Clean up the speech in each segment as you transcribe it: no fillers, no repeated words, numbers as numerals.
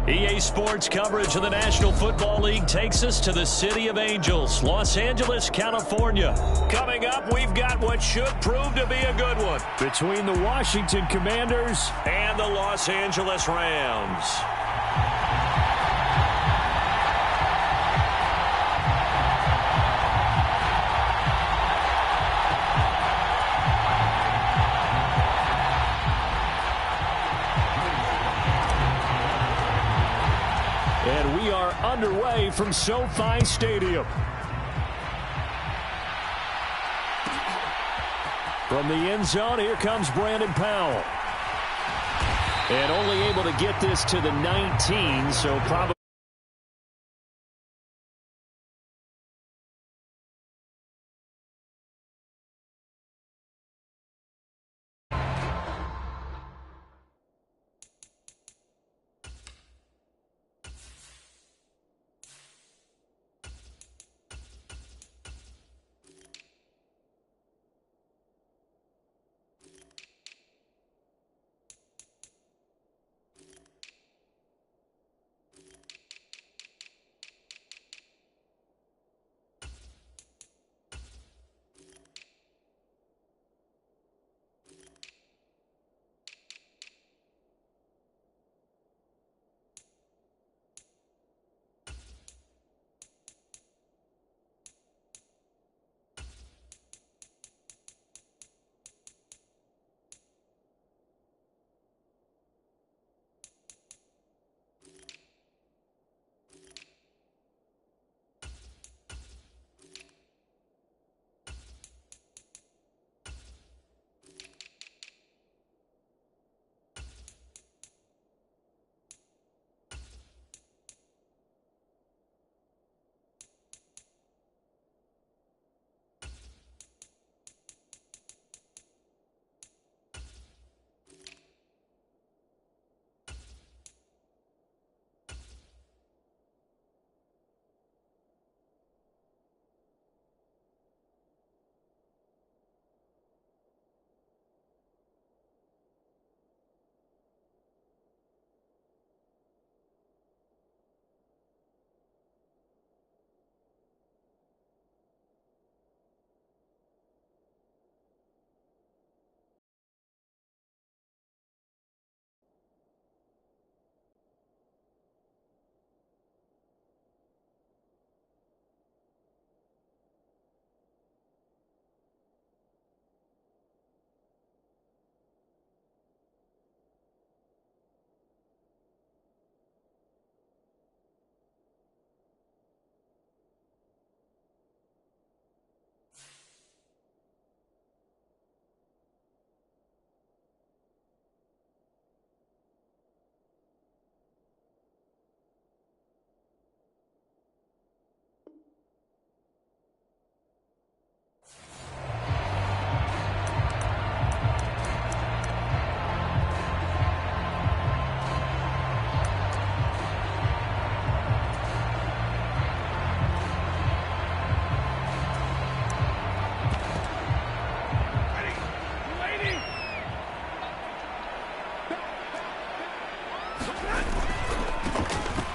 EA Sports coverage of the National Football League takes us to the City of Angels, Los Angeles, California. Coming up, we've got what should prove to be a good one between the Washington Commanders and the Los Angeles Rams. And we are underway from SoFi Stadium. From the end zone, here comes Brandon Powell. And only able to get this to the 19, so probably.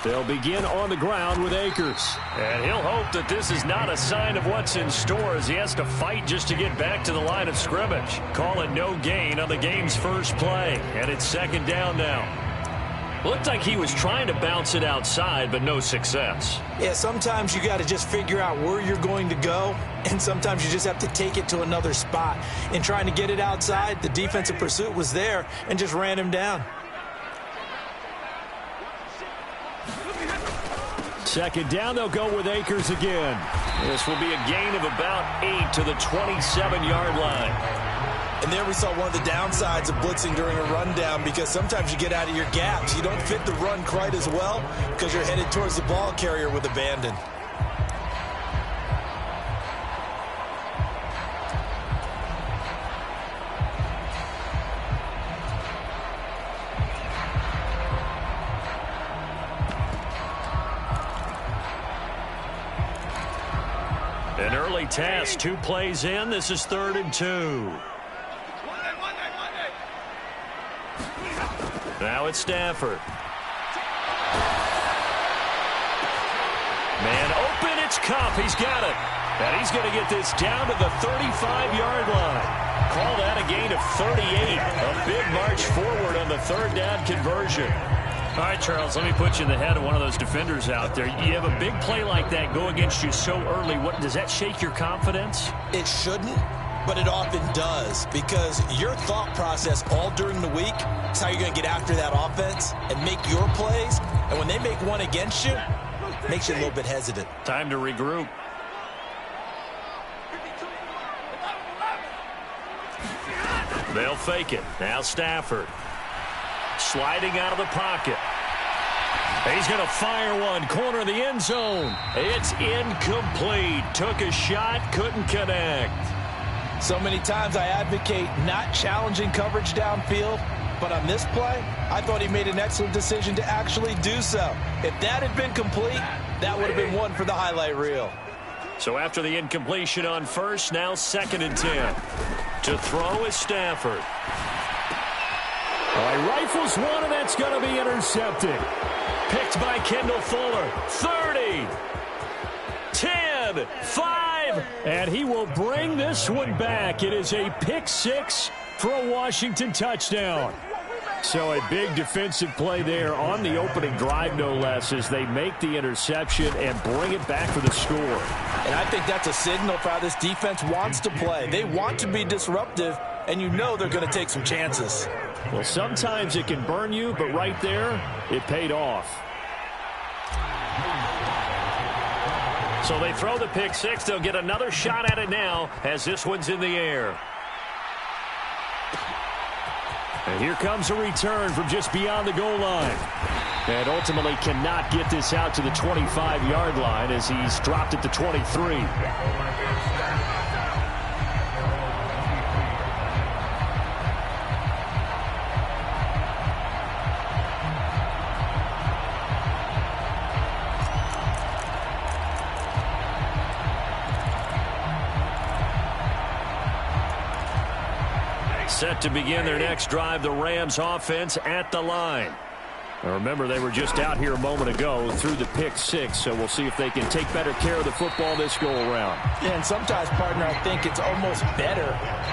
They'll begin on the ground with Akers. And he'll hope that this is not a sign of what's in store as he has to fight just to get back to the line of scrimmage. Call it no gain on the game's first play. And it's second down now. Looked like he was trying to bounce it outside, but no success. Yeah, sometimes you got to just figure out where you're going to go, and sometimes you just have to take it to another spot. In trying to get it outside, the defensive pursuit was there and just ran him down. Second down, they'll go with Akers again. This will be a gain of about 8 to the 27-yard line. And there we saw one of the downsides of blitzing during a rundown, because sometimes you get out of your gaps. You don't fit the run quite as well because you're headed towards the ball carrier with abandon. An early task, 2 plays in. This is 3rd and 2. Now it's Stafford. Man open, it's Kupp. He's got it. And he's going to get this down to the 35-yard line. Call that a gain of 38. A big march forward on the third down conversion. All right, Charles, let me put you in the head of one of those defenders out there. You have a big play like that go against you so early. Does that shake your confidence? It shouldn't, but it often does, because your thought process all during the week is how you're going to get after that offense and make your plays. And when they make one against you, it makes you a little bit hesitant. Time to regroup. They'll fake it. Now Stafford. Sliding out of the pocket. He's going to fire one. Corner of the end zone. It's incomplete. Took a shot, couldn't connect. So many times I advocate not challenging coverage downfield, but on this play, I thought he made an excellent decision to actually do so. If that had been complete, that would have been one for the highlight reel. So after the incompletion on first, now 2nd and 10. To throw is Stafford. All right, rifles one, and that's going to be intercepted. Picked by Kendall Fuller. 30, 10, 5, and he will bring this one back. It is a pick six for a Washington touchdown. So a big defensive play there on the opening drive, no less, as they make the interception and bring it back for the score. And I think that's a signal for how this defense wants to play. They want to be disruptive, and you know they're going to take some chances. Well, sometimes it can burn you, but right there, it paid off. So they throw the pick six. They'll get another shot at it now as this one's in the air. And here comes a return from just beyond the goal line. And ultimately cannot get this out to the 25-yard line as he's dropped at the 23. Set to begin their next drive, the Rams offense at the line. Now remember, they were just out here a moment ago through the pick six, so we'll see if they can take better care of the football this go-around. Yeah, and sometimes, partner, I think it's almost better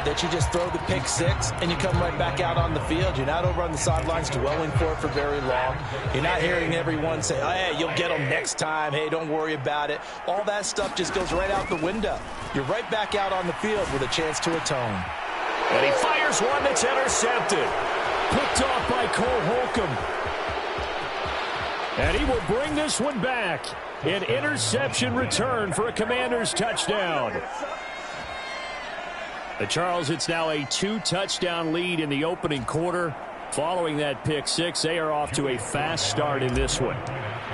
that you just throw the pick six and you come right back out on the field. You're not over on the sidelines dwelling for it for very long. You're not hearing everyone say, oh, hey, you'll get them next time. Hey, don't worry about it. All that stuff just goes right out the window. You're right back out on the field with a chance to atone. And he fires one that's intercepted. Picked off by Cole Holcomb. And he will bring this one back. An interception return for a Commanders touchdown. Charles, it's now a 2-touchdown lead in the opening quarter. Following that pick six, they are off to a fast start in this one.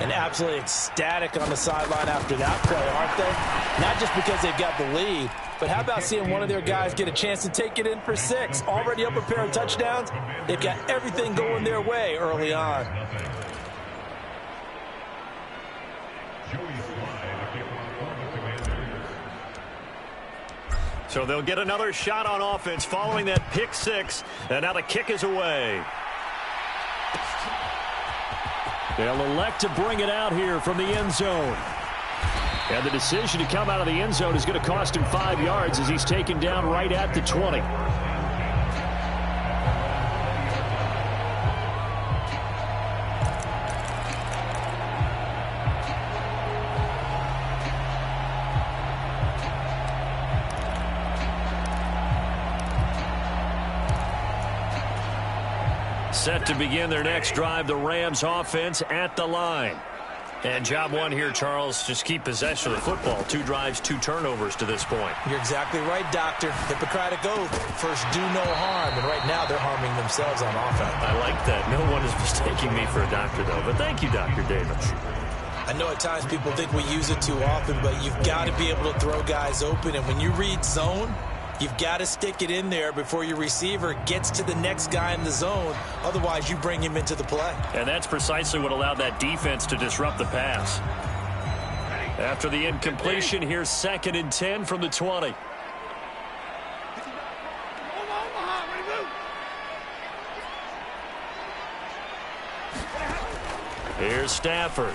And absolutely ecstatic on the sideline after that play, aren't they? Not just because they've got the lead, but how about seeing one of their guys get a chance to take it in for six? Already up a pair of touchdowns. They've got everything going their way early on. So they'll get another shot on offense following that pick six. And now the kick is away. They'll elect to bring it out here from the end zone. And the decision to come out of the end zone is going to cost him 5 yards as he's taken down right at the 20. Set to begin their next drive, the Rams offense at the line. And job one here, Charles, just keep possession of the football. 2 drives, 2 turnovers to this point. You're exactly right, Doctor. Hippocratic oath. First, do no harm. And right now, they're harming themselves on offense. I like that. No one is mistaking me for a doctor, though. But thank you, Dr. Davis. I know at times people think we use it too often, but you've got to be able to throw guys open. And when you read zone, you've got to stick it in there before your receiver gets to the next guy in the zone. Otherwise, you bring him into the play. And that's precisely what allowed that defense to disrupt the pass. After the incompletion, here's 2nd and 10 from the 20. Here's Stafford.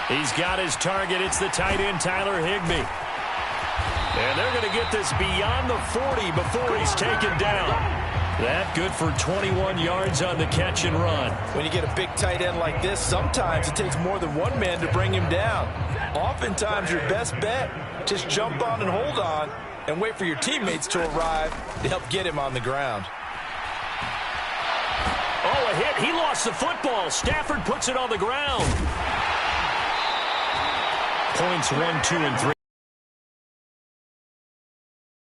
He's got his target. It's the tight end, Tyler Higbee. And they're going to get this beyond the 40 before he's taken down. That good for 21 yards on the catch and run. When you get a big tight end like this, sometimes it takes more than one man to bring him down. Oftentimes, your best bet, just jump on and hold on and wait for your teammates to arrive to help get him on the ground. Oh, a hit. He lost the football. Stafford puts it on the ground. Points 1, 2, and 3.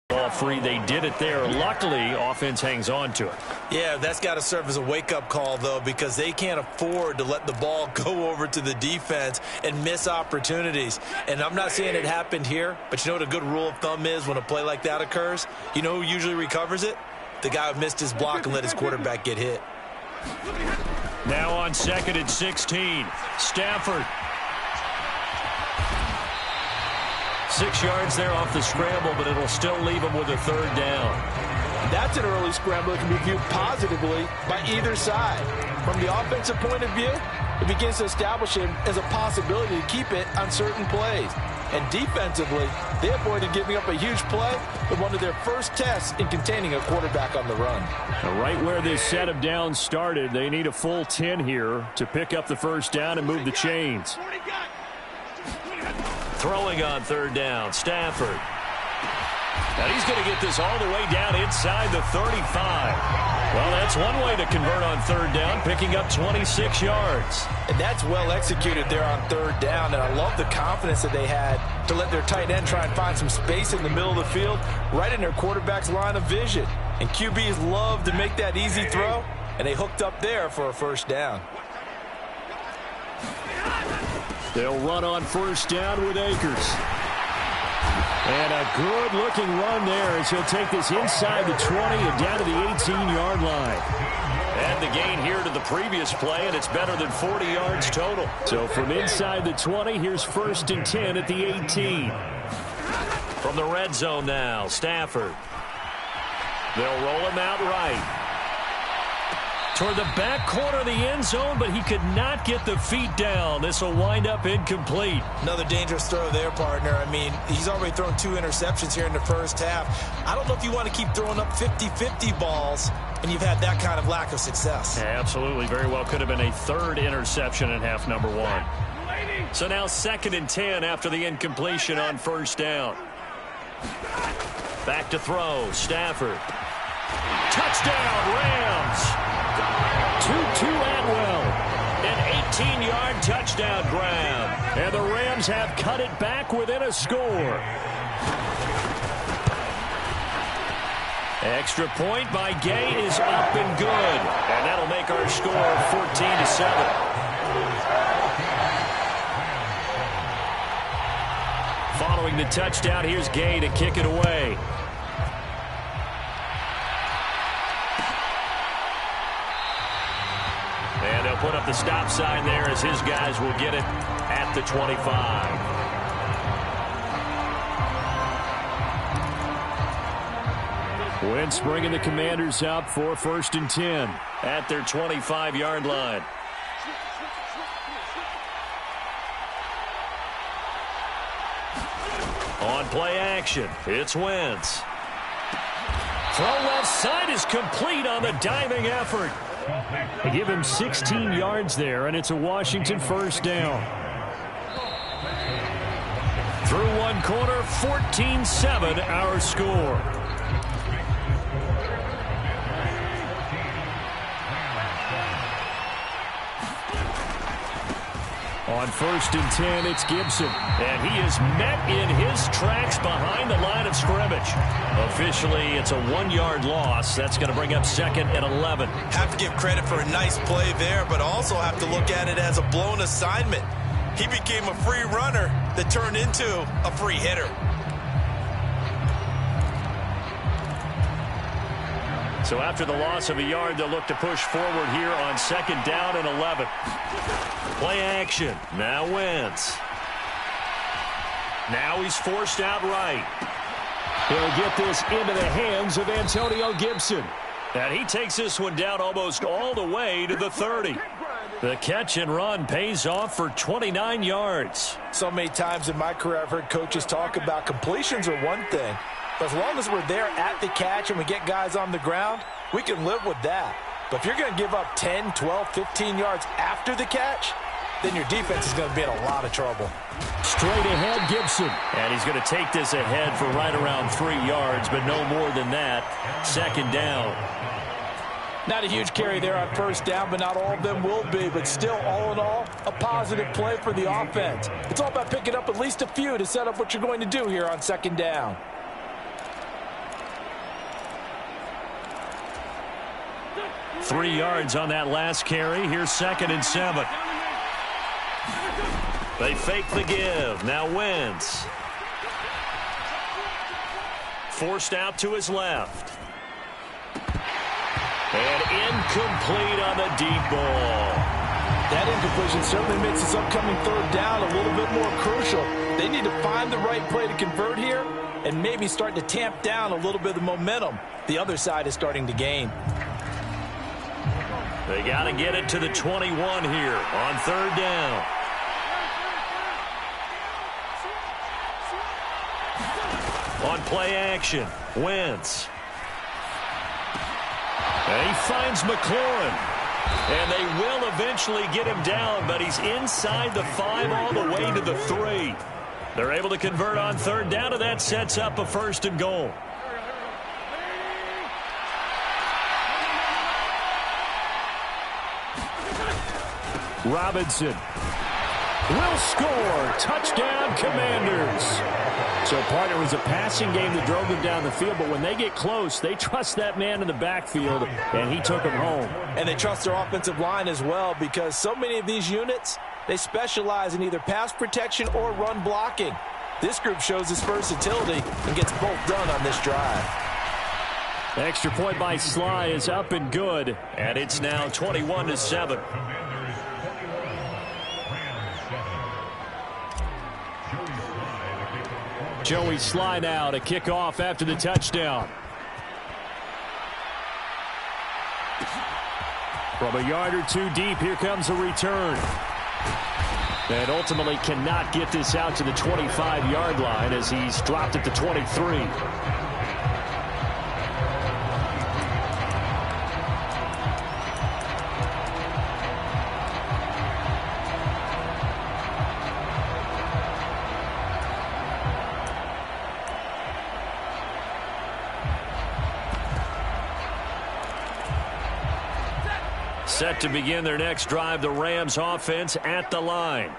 Ball free. They did it there. Luckily, offense hangs on to it. Yeah, that's got to serve as a wake-up call, though, because they can't afford to let the ball go over to the defense and miss opportunities. And I'm not saying it happened here, but you know what a good rule of thumb is when a play like that occurs? You know who usually recovers it? The guy who missed his block and let his quarterback get hit. Now on 2nd and 16. Stafford. 6 yards there off the scramble, but it'll still leave him with a 3rd down. That's an early scramble that can be viewed positively by either side. From the offensive point of view, it begins to establish him as a possibility to keep it on certain plays. And defensively, they avoided giving up a huge play in one of their first tests in containing a quarterback on the run. Now, right where this set of downs started, they need a full 10 here to pick up the 1st down and move the chains. Throwing on 3rd down, Stafford. Now he's going to get this all the way down inside the 35. Well, that's one way to convert on 3rd down, picking up 26 yards. And that's well executed there on 3rd down, and I love the confidence that they had to let their tight end try and find some space in the middle of the field, right in their quarterback's line of vision. And QBs love to make that easy throw, and they hooked up there for a 1st down. They'll run on 1st down with Akers. And a good-looking run there as he'll take this inside the 20 and down to the 18-yard line. And the gain here to the previous play, and it's better than 40 yards total. So from inside the 20, here's 1st and 10 at the 18. From the red zone now, Stafford. They'll roll him out right. Toward the back corner of the end zone, but he could not get the feet down. This will wind up incomplete. Another dangerous throw there, partner. I mean, he's already thrown 2 interceptions here in the 1st half. I don't know if you want to keep throwing up 50-50 balls, and you've had that kind of lack of success. Yeah, absolutely. Very well could have been a 3rd interception in half number 1. So now 2nd and 10 after the incompletion on 1st down. Back to throw, Stafford. Touchdown, Rams. Tutu Atwell, an 18-yard touchdown grab. And the Rams have cut it back within a score. Extra point by Gay is up and good. And that'll make our score 14-7. Following the touchdown, here's Gay to kick it away. And they'll put up the stop sign there as his guys will get it at the 25. Wentz bringing the Commanders up for 1st and 10 at their 25-yard line. On play action, it's Wentz. Throw left side is complete on the diving effort. They give him 16 yards there, and it's a Washington 1st down. Through one quarter, 14-7 our score. On 1st and 10, it's Gibson. And he is met in his tracks behind the line of scrimmage. Officially, it's a 1-yard loss. That's going to bring up 2nd and 11. Have to give credit for a nice play there, but also have to look at it as a blown assignment. He became a free runner that turned into a free hitter. So after the loss of a yard, they'll look to push forward here on 2nd down and 11. Play action. Now Wentz. Now he's forced out right. He'll get this into the hands of Antonio Gibson. And he takes this one down almost all the way to the 30. The catch and run pays off for 29 yards. So many times in my career I've heard coaches talk about completions are one thing, but as long as we're there at the catch and we get guys on the ground, we can live with that. But if you're going to give up 10, 12, 15 yards after the catch, then your defense is going to be in a lot of trouble. Straight ahead, Gibson. And he's going to take this ahead for right around 3 yards, but no more than that. Second down. Not a huge carry there on first down, but not all of them will be. But still, all in all, a positive play for the offense. It's all about picking up at least a few to set up what you're going to do here on second down. Three yards on that last carry. Here's 2nd and 7. They fake the give. Now Wentz. Forced out to his left. And incomplete on the deep ball. That incompletion certainly makes this upcoming third down a little bit more crucial. They need to find the right play to convert here and maybe start to tamp down a little bit of the momentum the other side is starting to gain. They got to get it to the 21 here on third down. On play action, Wentz. And he finds McLaurin. And they will eventually get him down, but he's inside the 5 all the way to the 3. They're able to convert on third down, and that sets up a 1st and goal. Robinson will score. Touchdown, Commanders. So, partner, it was a passing game that drove them down the field, but when they get close, they trust that man in the backfield, and he took them home. And they trust their offensive line as well, because so many of these units, they specialize in either pass protection or run blocking. This group shows its versatility and gets both done on this drive. Extra point by Sly is up and good, and it's now 21-7. Joey Sly now to kick off after the touchdown. From a yard or two deep, here comes a return. And ultimately cannot get this out to the 25-yard line as he's dropped at the 23. Set to begin their next drive, the Rams offense at the line.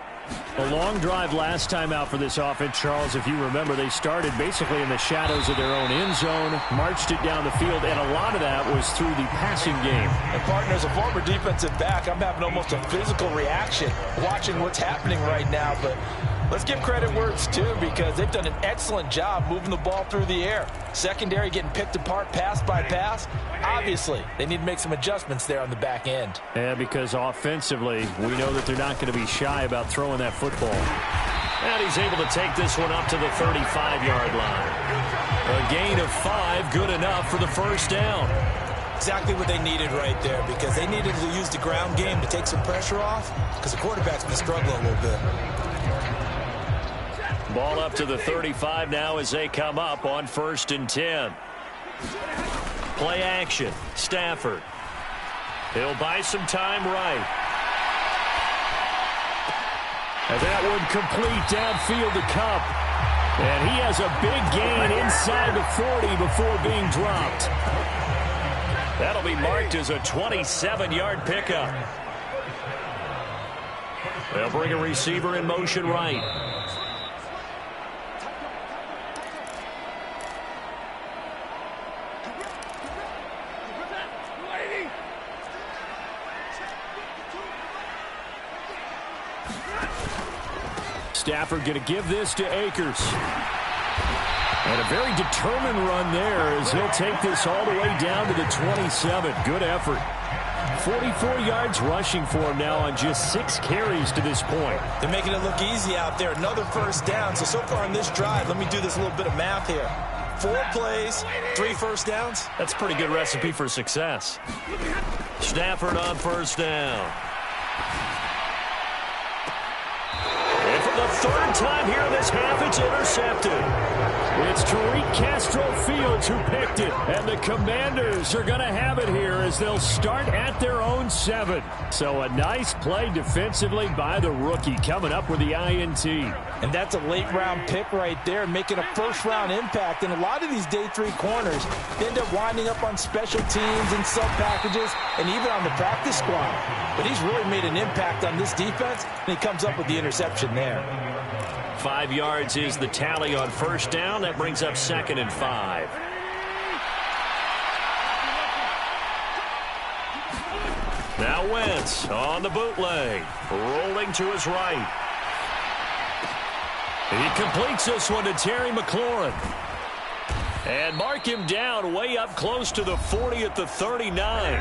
A long drive last time out for this offense, Charles. If you remember, they started basically in the shadows of their own end zone, marched it down the field, and a lot of that was through the passing game. And, partner, as a former defensive back, I'm having almost a physical reaction watching what's happening right now. But let's give credit where it's due, because they've done an excellent job moving the ball through the air. Secondary getting picked apart pass by pass. Obviously, they need to make some adjustments there on the back end. Yeah, because offensively, we know that they're not going to be shy about throwing that football. And he's able to take this one up to the 35-yard line. A gain of 5, good enough for the first down. Exactly what they needed right there, because they needed to use the ground game to take some pressure off, because the quarterback's been struggling a little bit. Ball up to the 35 now as they come up on 1st and 10. Play action. Stafford. He'll buy some time right. And that one complete downfield to Kupp. And he has a big gain inside the 40 before being dropped. That'll be marked as a 27-yard pickup. They'll bring a receiver in motion right. Stafford going to give this to Akers. And a very determined run there as he'll take this all the way down to the 27. Good effort. 44 yards rushing for him now on just 6 carries to this point. They're making it look easy out there. Another first down. So far in this drive, let me do this little bit of math here. 4 plays, 3 first downs. That's a pretty good recipe for success. Stafford on first down. third time here in this half, it's intercepted. It's Tariq Castro Fields who picked it, and the Commanders are going to have it here as they'll start at their own 7. So a nice play defensively by the rookie coming up with the INT. And that's a late-round pick right there, making a first-round impact. And a lot of these day 3 corners end up winding up on special teams and sub-packages and even on the practice squad. But he's really made an impact on this defense, and he comes up with the interception there. 5 yards is the tally on first down. That brings up 2nd and 5. Now Wentz on the bootleg, rolling to his right. He completes this one to Terry McLaurin. And mark him down way up close to the 40 at the 39.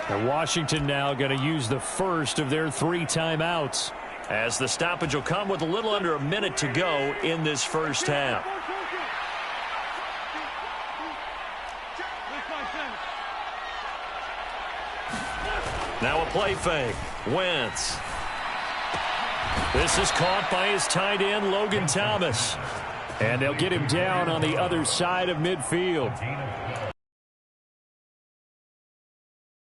And Washington now going to use the first of their 3 timeouts, as the stoppage will come with a little under a minute to go in this first half. Now a play fake. Wentz. This is caught by his tight end, Logan Thomas. And they'll get him down on the other side of midfield.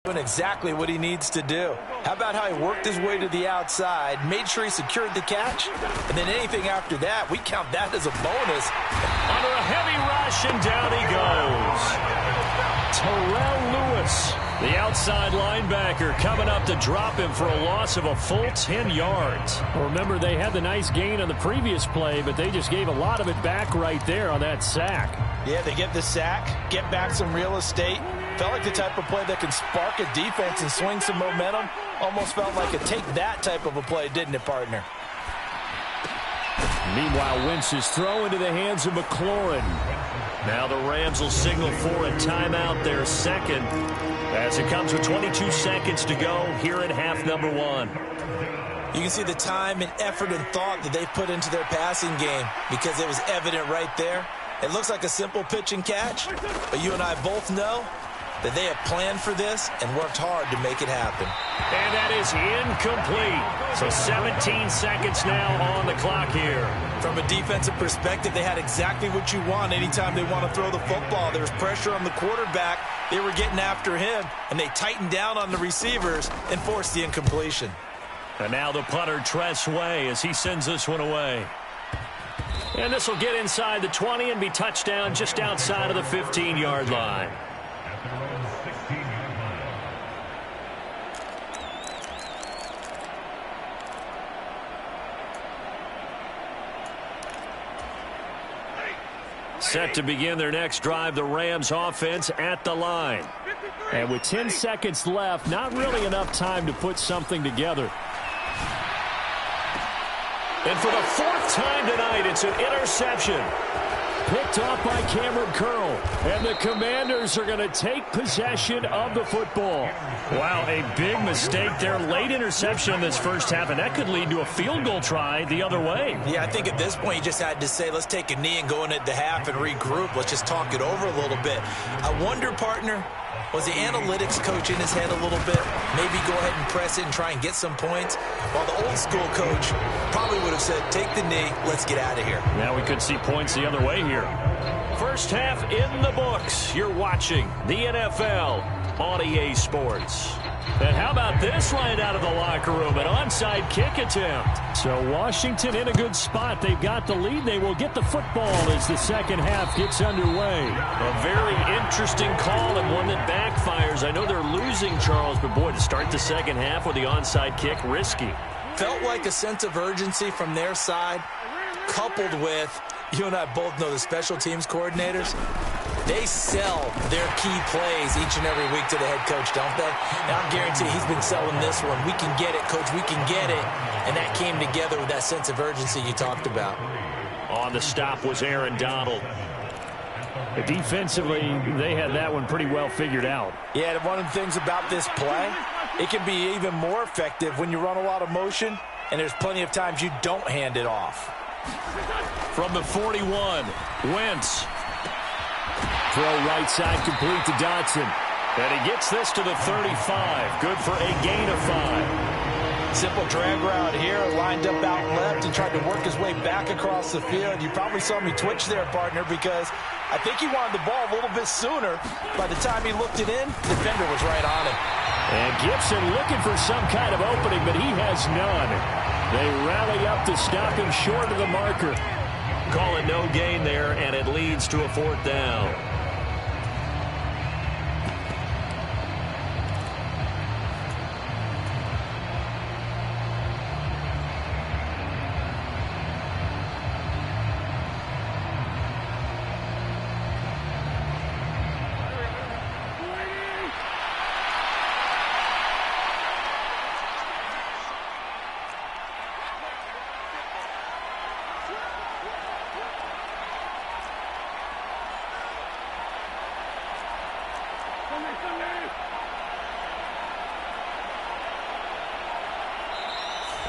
Doing exactly what he needs to do. How about how he worked his way to the outside, made sure he secured the catch, and then anything after that, we count that as a bonus. Under a heavy rush, and down he goes. Terrell Lewis, the outside linebacker, coming up to drop him for a loss of a full 10 yards. Remember, they had the nice gain on the previous play, but they just gave a lot of it back right there on that sack. Yeah, they get the sack, get back some real estate. Felt like the type of play that can spark a defense and swing some momentum. Almost felt like a take-that type of a play, didn't it, partner? Meanwhile, Wentz's throw into the hands of McLaurin. Now the Rams will signal for a timeout, their second, as it comes with 22 seconds to go here in half number 1. You can see the time and effort and thought that they put into their passing game because it was evident right there. It looks like a simple pitch and catch, but you and I both know that they have planned for this and worked hard to make it happen. And that is incomplete. So 17 seconds now on the clock here. From a defensive perspective, they had exactly what you want anytime they want to throw the football. There was pressure on the quarterback. They were getting after him, and they tightened down on the receivers and forced the incompletion. And now the punter, Tress Way, as he sends this one away. And this will get inside the 20 and be touchdown just outside of the 15-yard line. Set to begin their next drive, the Rams offense at the line. And with 10 seconds left, not really enough time to put something together. And for the 4th time tonight, it's an interception. Picked off by Cameron Curl. And the Commanders are going to take possession of the football. Wow, a big mistake there. Late interception in this first half, and that could lead to a field goal try the other way. Yeah, I think at this point you just had to say, let's take a knee and go into the half and regroup. Let's just talk it over a little bit. I wonder, partner, was the analytics coach in his head a little bit? Maybe go ahead and press it and try and get some points? While the old school coach probably would have said, take the knee, let's get out of here. Now we could see points the other way here. First half in the books. You're watching the NFL on EA Sports. And how about this line out of the locker room? An onside kick attempt. So Washington in a good spot. They've got the lead. They will get the football as the second half gets underway. A very interesting call and one that backfires. I know they're losing, Charles, but boy, to start the second half with the onside kick, risky. Felt like a sense of urgency from their side, coupled with, you and I both know the special teams coordinators, they sell their key plays each and every week to the head coach, don't they? And I guarantee he's been selling this one. We can get it, coach, we can get it. And that came together with that sense of urgency you talked about. On the stop was Aaron Donald. Defensively, they had that one pretty well figured out. Yeah, and one of the things about this play, it can be even more effective when you run a lot of motion, and there's plenty of times you don't hand it off. From the 41, Wentz. Throw right side complete to Dotson. And he gets this to the 35. Good for a gain of 5. Simple drag route here, lined up out left and tried to work his way back across the field. You probably saw me twitch there, partner, because I think he wanted the ball a little bit sooner. By the time he looked it in, the defender was right on him. And Gibson looking for some kind of opening, but he has none. They rally up to stop him short of the marker. Call it no gain there, and it leads to a 4th down.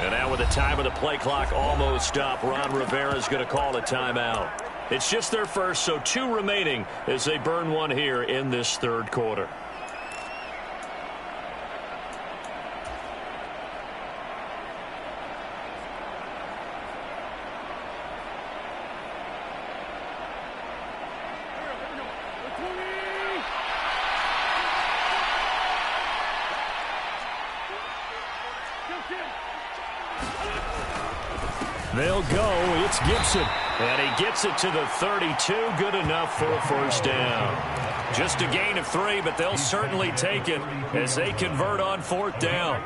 And now with the time of the play clock almost up, Ron Rivera is going to call a timeout. It's just their first, so 2 remaining as they burn one here in this 3rd quarter. They'll go. It's Gibson. And he gets it to the 32. Good enough for a 1st down. Just a gain of 3, but they'll certainly take it as they convert on 4th down.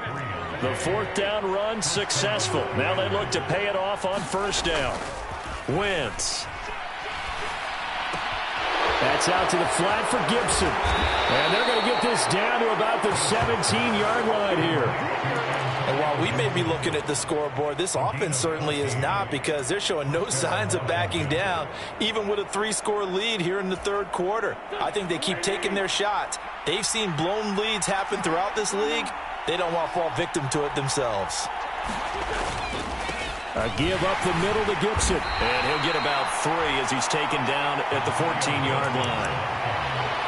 The 4th down run successful. Now they look to pay it off on 1st down. Wentz. That's out to the flat for Gibson. And they're going to get this down to about the 17-yard line here. And while we may be looking at the scoreboard, this offense certainly is not, because they're showing no signs of backing down, even with a 3-score lead here in the 3rd quarter. I think they keep taking their shots. They've seen blown leads happen throughout this league. They don't want to fall victim to it themselves. A give up the middle to Gibson. And he'll get about 3 as he's taken down at the 14-yard line.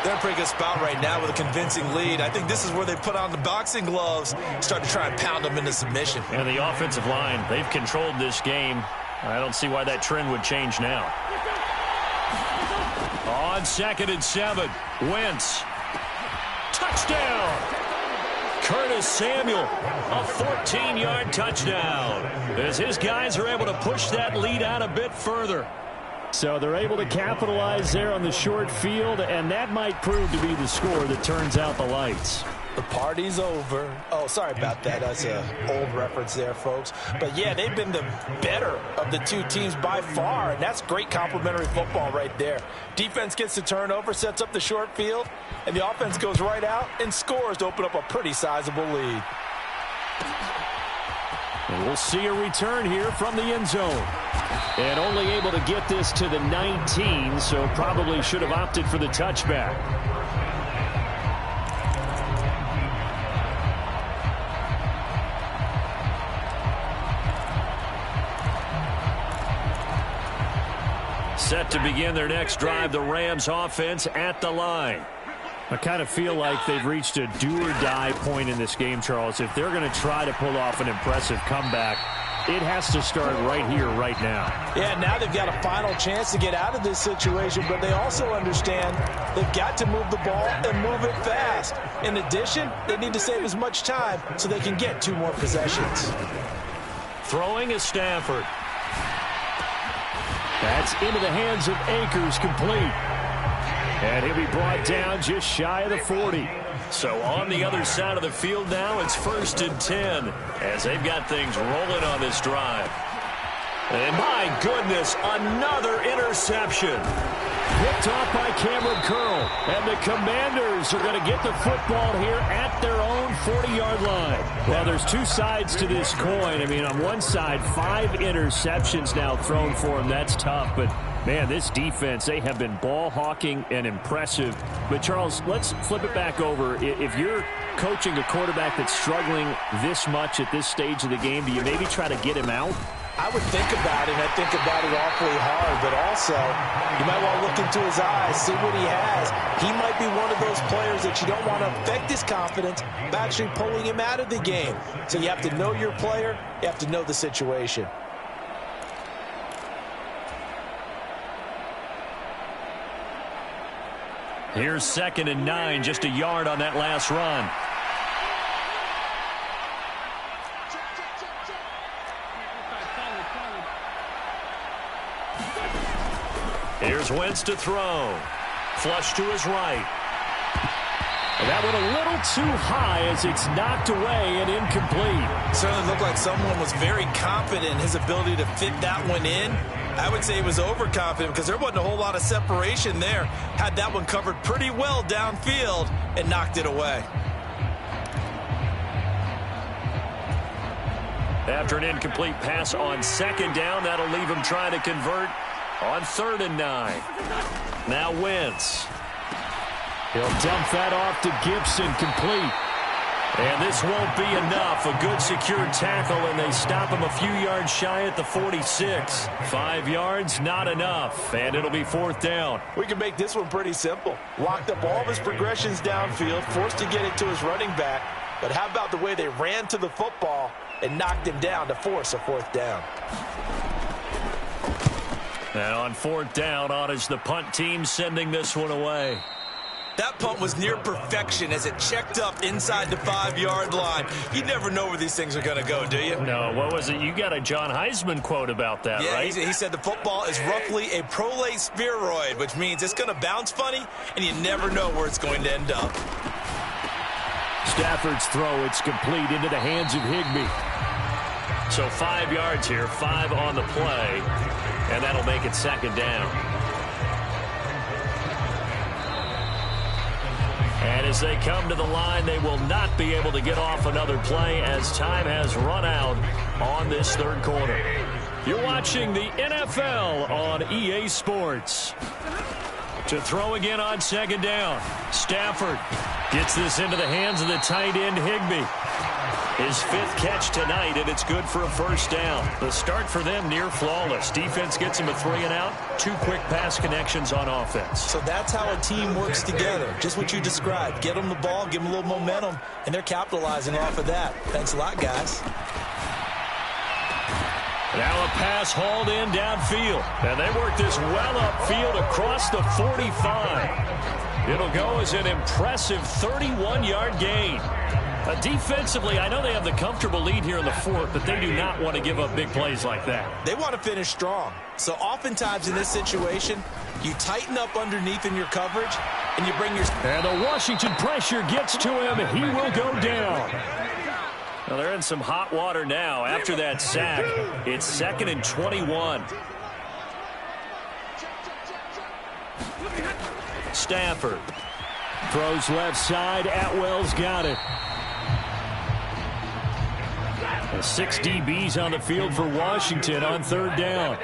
They're in a pretty good spot right now with a convincing lead. I think this is where they put on the boxing gloves, start to try and pound them into submission. And the offensive line, they've controlled this game. I don't see why that trend would change now. On 2nd and 7, Wentz. Touchdown! Curtis Samuel, a 14-yard touchdown, as his guys are able to push that lead out a bit further. So they're able to capitalize there on the short field, and that might prove to be the score that turns out the lights. The party's over. Oh, sorry about that. That's an old reference there, folks. But, yeah, they've been the better of the 2 teams by far, and that's great complimentary football right there. Defense gets the turnover, sets up the short field, and the offense goes right out and scores to open up a pretty sizable lead. And we'll see a return here from the end zone. And only able to get this to the 19, so probably should have opted for the touchback. Set to begin their next drive, the Rams offense at the line. I kind of feel like they've reached a do-or-die point in this game, Charles. If they're going to try to pull off an impressive comeback, it has to start right here, right now. Yeah, now they've got a final chance to get out of this situation, but they also understand they've got to move the ball and move it fast. In addition, they need to save as much time so they can get 2 more possessions. Throwing is Stafford. That's into the hands of Akers, complete. And he'll be brought down just shy of the 40. So on the other side of the field now, it's 1st and 10 as they've got things rolling on this drive. And my goodness, another interception. Picked off by Cameron Curl. And the Commanders are going to get the football here at their own 40-yard line. Well, there's 2 sides to this coin. I mean, on one side, 5 interceptions now thrown for him. That's tough, but man, this defense, they have been ball hawking and impressive. But, Charles, let's flip it back over. If you're coaching a quarterback that's struggling this much at this stage of the game, do you maybe try to get him out? I would think about it, and I think about it awfully hard, but also you might want to look into his eyes, see what he has. He might be one of those players that you don't want to affect his confidence by actually pulling him out of the game. So you have to know your player, you have to know the situation. Here's 2nd and 9, just a yard on that last run. Here's Wentz to throw. Flush to his right. And that went a little too high as it's knocked away and incomplete. Certainly looked like someone was very confident in his ability to fit that one in. I would say he was overconfident because there wasn't a whole lot of separation there. Had that one covered pretty well downfield and knocked it away. After an incomplete pass on 2nd down, that'll leave him trying to convert on 3rd and 9. Now Wentz. He'll dump that off to Gibson, complete. And this won't be enough. A good secured tackle, and they stop him a few yards shy at the 46. 5 yards, not enough, and it'll be 4th down. We can make this one pretty simple. Locked up all of his progressions downfield, forced to get it to his running back. But how about the way they ran to the football and knocked him down to force a 4th down? And on 4th down, on is the punt team sending this one away. That punt was near perfection as it checked up inside the 5-yard line. You never know where these things are going to go, do you? No, what was it? You got a John Heisman quote about that, right? Yeah, he said the football is roughly a prolate spheroid, which means it's going to bounce funny, and you never know where it's going to end up. Stafford's throw, it's complete into the hands of Higbee. So 5 yards here, 5 on the play, and that'll make it 2nd down. And as they come to the line, they will not be able to get off another play as time has run out on this 3rd quarter. You're watching the NFL on EA Sports. To throw again on 2nd down. Stafford gets this into the hands of the tight end Higbee. His 5th catch tonight, and it's good for a 1st down. The start for them near flawless. Defense gets him a 3 and out. 2 quick pass connections on offense. So that's how a team works together. Just what you described. Get them the ball, give them a little momentum, and they're capitalizing off of that. Thanks a lot, guys. Now a pass hauled in downfield. And they work this well upfield across the 45. It'll go as an impressive 31-yard gain. Defensively, I know they have the comfortable lead here in the 4th, but they do not want to give up big plays like that. They want to finish strong. So oftentimes in this situation, you tighten up underneath in your coverage, and you bring your... And the Washington pressure gets to him, and he will go down. Well, they're in some hot water now. After that sack, it's 2nd and 21. Stafford throws left side. Atwell's got it. 6 DBs on the field for Washington on 3rd down.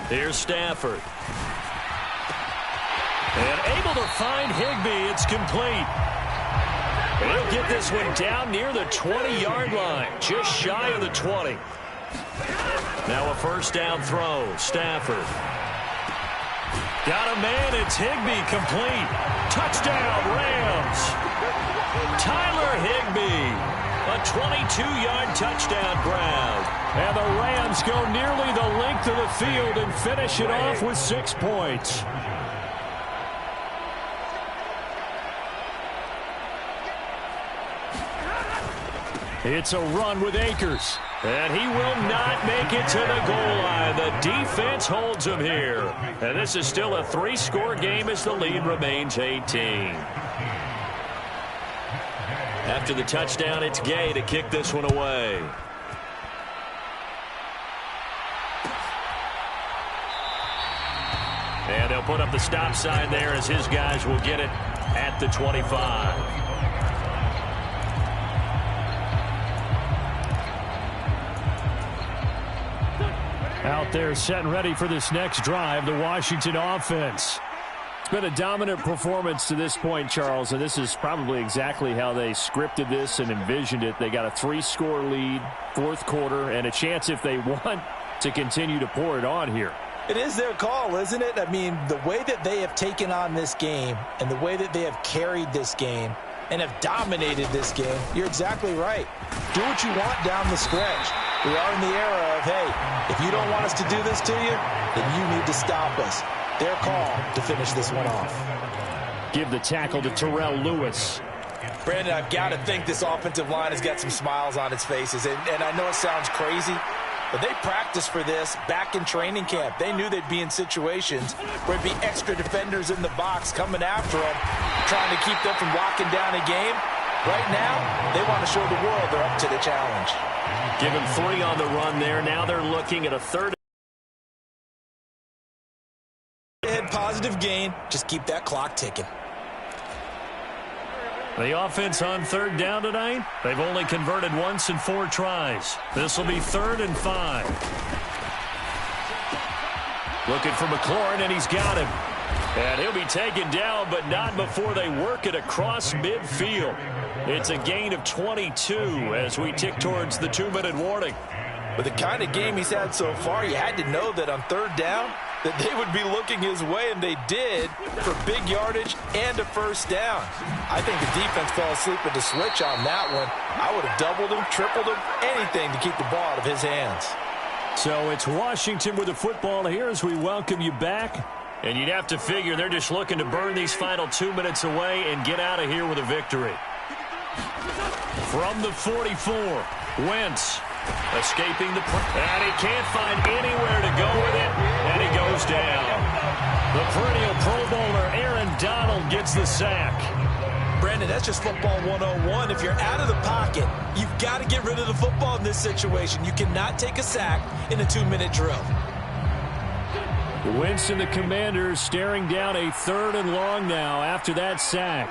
Here's Stafford. And able to find Higbee. It's complete. And he'll get this one down near the 20-yard line, just shy of the 20. Now a 1st down throw. Stafford. Got a man. It's Higbee, complete. Touchdown, Rams. Tyler Higbee. A 22-yard touchdown grab. And the Rams go nearly the length of the field and finish it off with 6 points. It's a run with Akers. And he will not make it to the goal line. The defense holds him here. And this is still a 3-score game as the lead remains 18. After the touchdown, it's Gay to kick this one away. And they'll put up the stop sign there as his guys will get it at the 25. Out there set and ready for this next drive, the Washington offense. Been a dominant performance to this point, Charles, and this is probably exactly how they scripted this and envisioned it. They got a 3-score lead, fourth quarter, and a chance if they want to continue to pour it on here. It is their call, isn't it? I mean, the way that they have taken on this game and the way that they have carried this game and have dominated this game, you're exactly right. Do what you want down the stretch. We are in the era of, hey, if you don't want us to do this to you, then you need to stop us. Their call to finish this one off. Give the tackle to Terrell Lewis. Brandon, I've got to think this offensive line has got some smiles on its faces. And I know it sounds crazy, but they practiced for this back in training camp. They knew they'd be in situations where it'd be extra defenders in the box coming after them, trying to keep them from locking down a game. Right now, they want to show the world they're up to the challenge. Give him 3 on the run there. Now they're looking at a third. Positive gain. Just keep that clock ticking. The offense on third down tonight, they've only converted once in 4 tries. This will be 3rd and 5. Looking for McLaurin, and he's got him. And he'll be taken down, but not before they work it across midfield. It's a gain of 22 as we tick towards the 2-minute warning. With the kind of game he's had so far, you had to know that on third down, that they would be looking his way, and they did, for big yardage and a first down. I think the defense fell asleep at the switch on that one. I would have doubled him, tripled him, anything to keep the ball out of his hands. So it's Washington with the football here as we welcome you back. And you'd have to figure they're just looking to burn these final 2 minutes away and get out of here with a victory. From the 44, Wentz. Escaping the and he can't find anywhere to go with it, and he goes down. The perennial Pro Bowler Aaron Donald gets the sack. Brandon, that's just football 101. If you're out of the pocket, you've got to get rid of the football in this situation. You cannot take a sack in a 2-minute drill. Wentz and the Commanders staring down a 3rd and long now after that sack.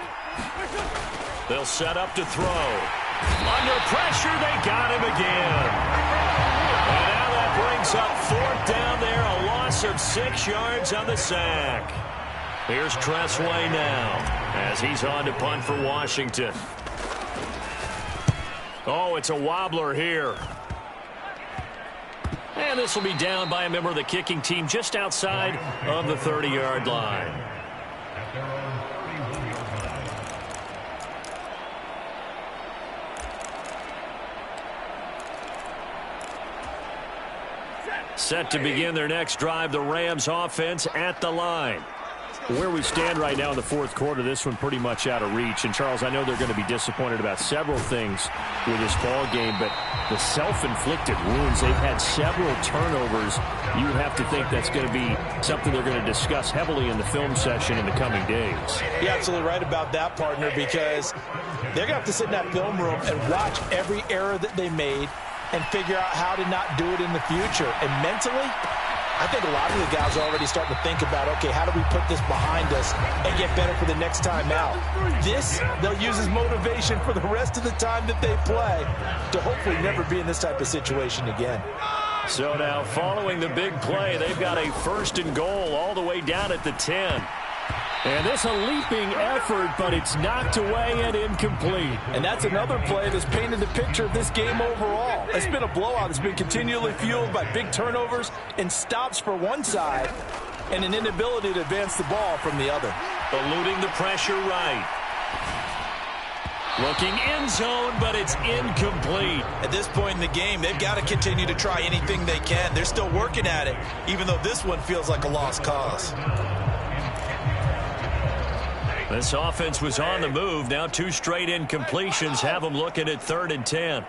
They'll set up to throw. Under pressure, they got him again. And now that brings up 4th down there, a loss of 6 yards on the sack. Here's Tressway now as he's on to punt for Washington. Oh, it's a wobbler here. And this will be down by a member of the kicking team just outside of the 30-yard line. Set to begin their next drive, the Rams offense at the line. Where we stand right now in the 4th quarter, this one pretty much out of reach. And, Charles, I know they're going to be disappointed about several things with this ball game, but the self-inflicted wounds, they've had several turnovers. You have to think that's going to be something they're going to discuss heavily in the film session in the coming days. You're absolutely right about that, partner, because they're going to have to sit in that film room and watch every error that they made and figure out how to not do it in the future. And mentally, I think a lot of the guys are already starting to think about, okay, how do we put this behind us and get better for the next time out? This, they'll use as motivation for the rest of the time that they play to hopefully never be in this type of situation again. So now, following the big play, they've got a 1st and goal all the way down at the 10. And this a leaping effort, but it's knocked away and incomplete. And that's another play that's painted the picture of this game overall. It's been a blowout. It's been continually fueled by big turnovers and stops for one side and an inability to advance the ball from the other. Eluding the pressure right. Looking end zone, but it's incomplete. At this point in the game, they've got to continue to try anything they can. They're still working at it, even though this one feels like a lost cause. This offense was on the move. Now 2 straight incompletions have them looking at 3rd and 10.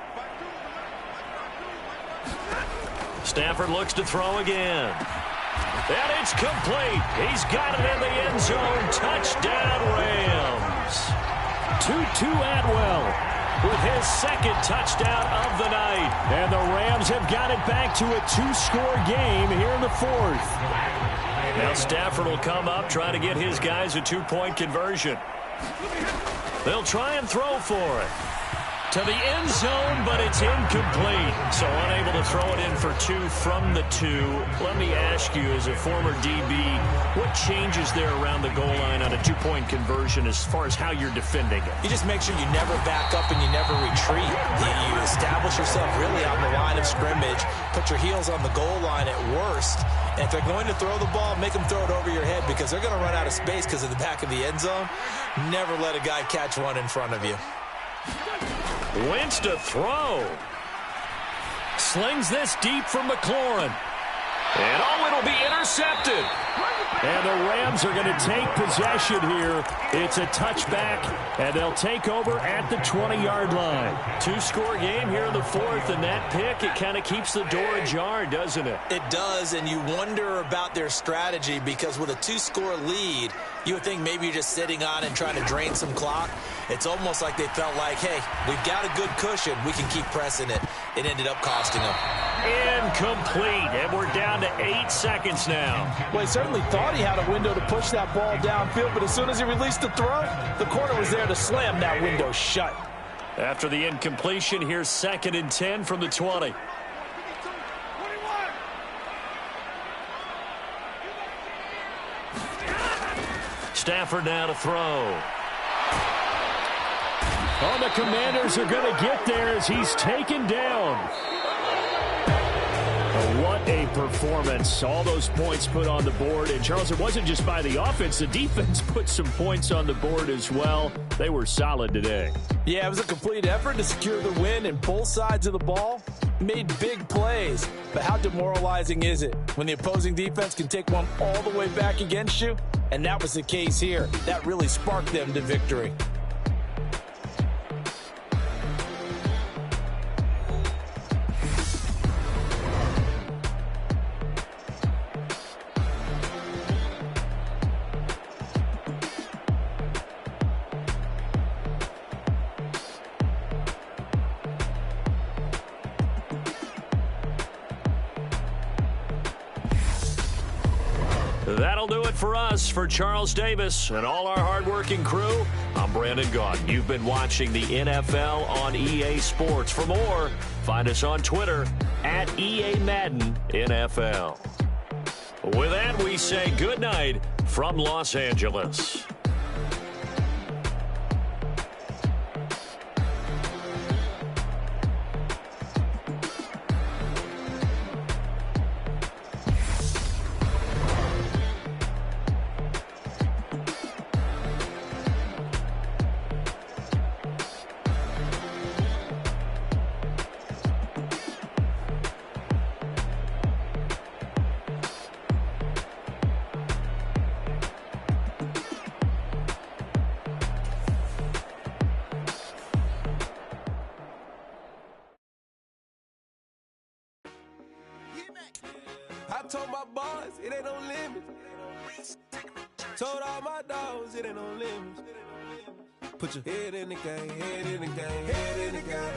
Stafford looks to throw again. And it's complete. He's got it in the end zone. Touchdown, Rams. Tutu Atwell with his 2nd touchdown of the night. And the Rams have got it back to a 2-score game here in the 4th. Now Stafford will come up, try to get his guys a 2-point conversion. They'll try and throw for it. To the end zone, but it's incomplete. So unable to throw it in for 2 from the 2. Let me ask you, as a former DB, what changes there around the goal line on a 2-point conversion as far as how you're defending it? You just make sure you never back up and you never retreat. You establish yourself really on the line of scrimmage, put your heels on the goal line at worst, and if they're going to throw the ball, make them throw it over your head because they're going to run out of space because of the back of the end zone. Never let a guy catch one in front of you. Wentz to throw. Slings this deep from McLaurin. And it'll be intercepted. And the Rams are going to take possession here. It's a touchback, and they'll take over at the 20-yard line. 2-score game here in the 4th, and that pick, it kind of keeps the door ajar, doesn't it? It does, and you wonder about their strategy because with a 2-score lead, you would think maybe you're just sitting on and trying to drain some clock. It's almost like they felt like, hey, we've got a good cushion. We can keep pressing it. It ended up costing them. Incomplete, and we're down to 8 seconds now. Well, he certainly thought he had a window to push that ball downfield, but as soon as he released the throw, the corner was there to slam that window shut. After the incompletion, here's 2nd and 10 from the 20. Stafford now to throw. Oh, the Commanders are going to get there as he's taken down. What a performance. All those points put on the board. And, Charles, it wasn't just by the offense. The defense put some points on the board as well. They were solid today. Yeah, it was a complete effort to secure the win, and both sides of the ball made big plays. But how demoralizing is it when the opposing defense can take one all the way back against you? And that was the case here. That really sparked them to victory. That'll do it for us. For Charles Davis and all our hardworking crew, I'm Brandon Gaudin. You've been watching the NFL on EA Sports. For more, find us on Twitter at EA Madden NFL. With that, we say good night from Los Angeles. I told my boys it ain't no limit. Told all my dogs it ain't no limit. Put your head in the game, head in the game, head in the game.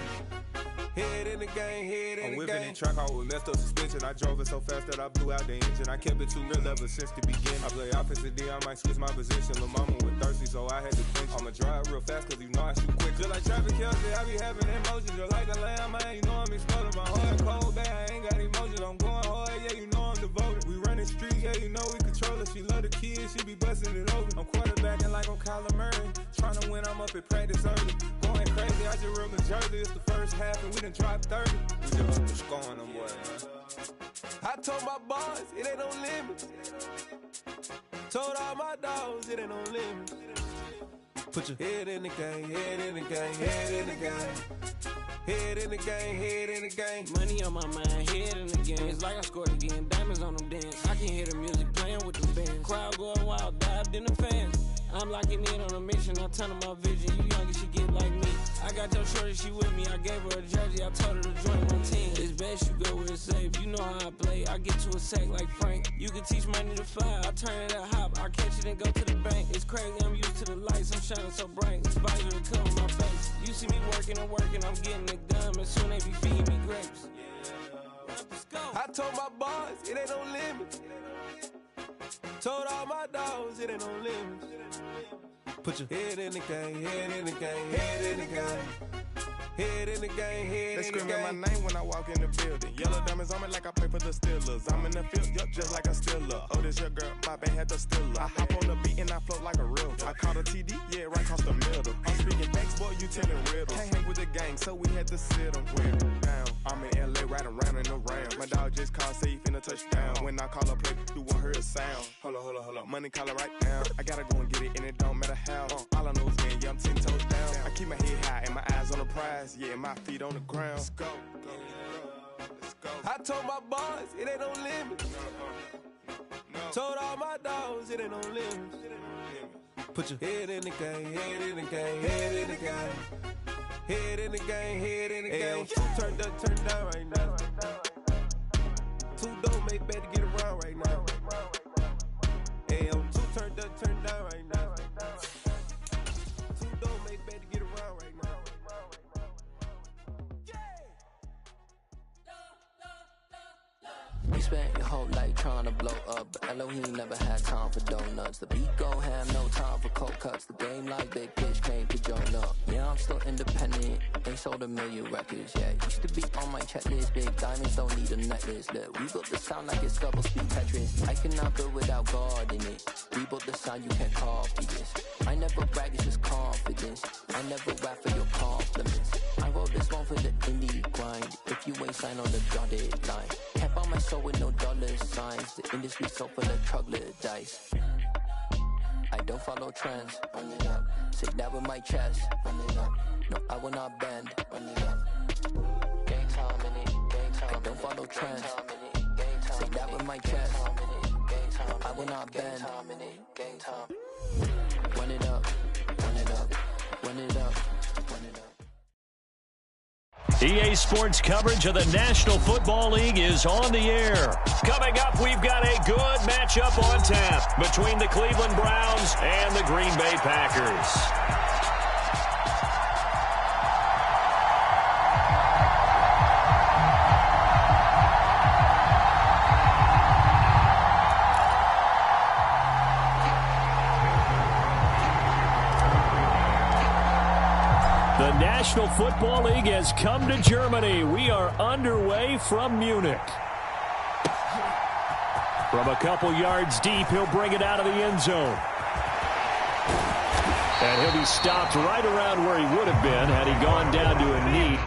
Head in the game, head in the game. I'm whipping in track, I was left up suspension. I drove it so fast that I blew out the engine. I kept it too real ever since the beginning. I play offensive D, I might switch my position. Lil' mama was thirsty, so I had to clinch. I'ma drive real fast, cause you know I shoot quick. Just like traffic Kelsey, I be having emotions. Just like the lamb, man, you know I'm exploding. My heart cold, bad, I ain't got emotions. I'm going hard, yeah, you know I'm devoted. We running streets, yeah, you know we control it. She love the kids, she be busting it open. I'm quarterbacking like I'm Kyler Murray. Trying to win, I'm up at practice early. Going crazy, I just rode the jersey. It's the first half, and we done dropped 30. We just up the scoring them, boy, man. I told my boys, it ain't no limit. Told all my dogs, it ain't no limit. Put your head in the game, head in the game, head in the game. Head in the game, head in the game. Money on my mind, head in the game. It's like I scored again, diamonds on them dance. I can hear the music playing with the band. Crowd going wild, dived in the fans. I'm locking in on a mission, I tunnel my vision. You young and she get like me. I got your shorty, she with me. I gave her a jersey, I told her to join my team. It's best you go where it's safe. You know how I play. I get to a sack like Frank. You can teach money to fly. I turn it a hop. I catch it and go to the bank. It's crazy, I'm used to the lights. I'm shining so bright. This visor to cover my face. You see me working and working. I'm getting it done. And soon they be feeding me grapes. Let's go. I told my boys, it ain't no limit. Told all my dogs, it ain't no limit. Put your head in the game, head in the game, head in the game. Head in the game, head They in the screaming game. my name when I walk in the building. Yellow diamonds on me like I play for the Steelers. I'm in the field, yup, just like a Steeler. Oh, this your girl, my band had the Steeler. I hop on the beat and I float like a real. I caught a TD, yeah, right across the middle. I'm speaking facts, boy, you telling riddles. Can't hang with the gang, so we had to sit them down. I'm in LA, riding round and around. My dog just called, say he finna touchdown. When I call a play, you won't hear a sound. Hold up, money calling right now. I gotta go and get it, and it don't matter how. All I know is win, yeah, I'm 10 toes down. I keep my head high and my eyes on the prize. Yeah, my feet on the ground. Let's go. I told my boys, it ain't no limit. Told all my dogs, it ain't no limit. Put your head in the game, head in the game, head in the game. Head in the game, head in the game. Turned up, turned down right now. Two don't make better get around right now. Hey, I'm two turned up, turned down right now. Two don't make better get around right now. You spent your whole life trying to blow up, but Elohim never had time for donuts. The beat go ham, no time for cold cuts. The game like big bitch came to join up. Yeah, I'm still independent, ain't sold a million records yet. Used to be on my checklist, big diamonds don't need a necklace. Look, we built the sound like it's double speed Tetris. I cannot build without God in it. We built the sound, you can't copy this. I never brag, it's just confidence. I never rap for your compliments. I wrote this one for the indie grind. If you ain't signed on the dotted line, can't buy my soul with no dollar signs. The industry so full of troglodytes. I don't follow trends. Run it up. Say that with my chest. Run it up. No, I will not bend. Run it up. Gang time in it. Gang time. I don't follow trends. Say that with my chest. No, I will not bend. Gang time. Run it up. Run it up. Run it up. Run it up. EA Sports coverage of the National Football League is on the air. Coming up, we've got a good matchup on tap between the Cleveland Browns and the Green Bay Packers. The National Football League has come to Germany. We are underway from Munich. From a couple yards deep, he'll bring it out of the end zone. And he'll be stopped right around where he would have been had he gone down to a knee.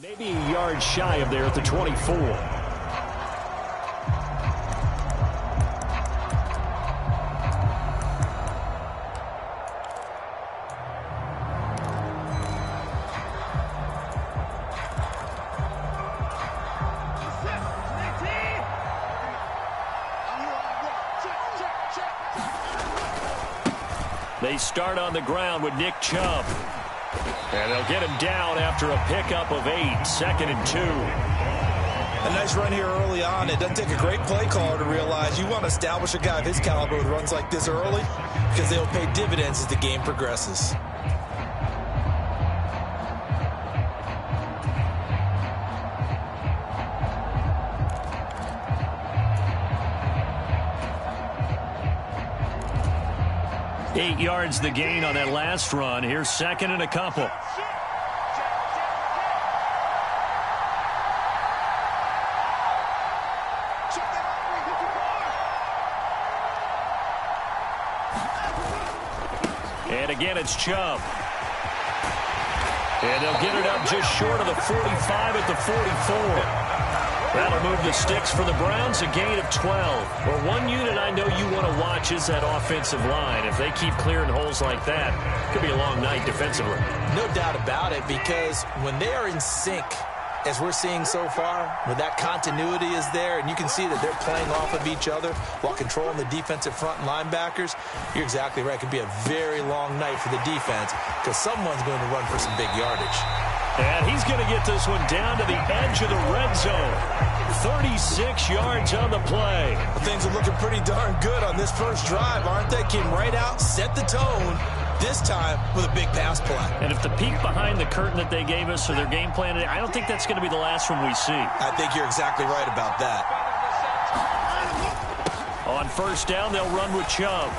Maybe a yard shy of there at the 24. They start on the ground with Nick Chubb. And they'll get him down after a pickup of 8, 2nd and 2. A nice run here early on. It doesn't take a great play caller to realize you want to establish a guy of his caliber with runs like this early because they'll pay dividends as the game progresses. Eight yards the gain on that last run. Here's 2nd and a couple. And again, it's Chubb. And they'll get it up just short of the 45 at the 44. That'll move the sticks for the Browns, a gain of 12. Well, one unit I know you want to watch is that offensive line. If they keep clearing holes like that, it could be a long night defensively. No doubt about it, because when they are in sync, as we're seeing so far, when that continuity is there, and you can see that they're playing off of each other while controlling the defensive front and linebackers, you're exactly right. It could be a very long night for the defense because someone's going to run for some big yardage. And he's going to get this one down to the edge of the red zone. 36 yards on the play. Things are looking pretty darn good on this first drive, aren't they? Came right out, set the tone, this time with a big pass play. And if the peek behind the curtain that they gave us or their game plan, I don't think that's going to be the last one we see. I think you're exactly right about that. On first down, they'll run with Chubb.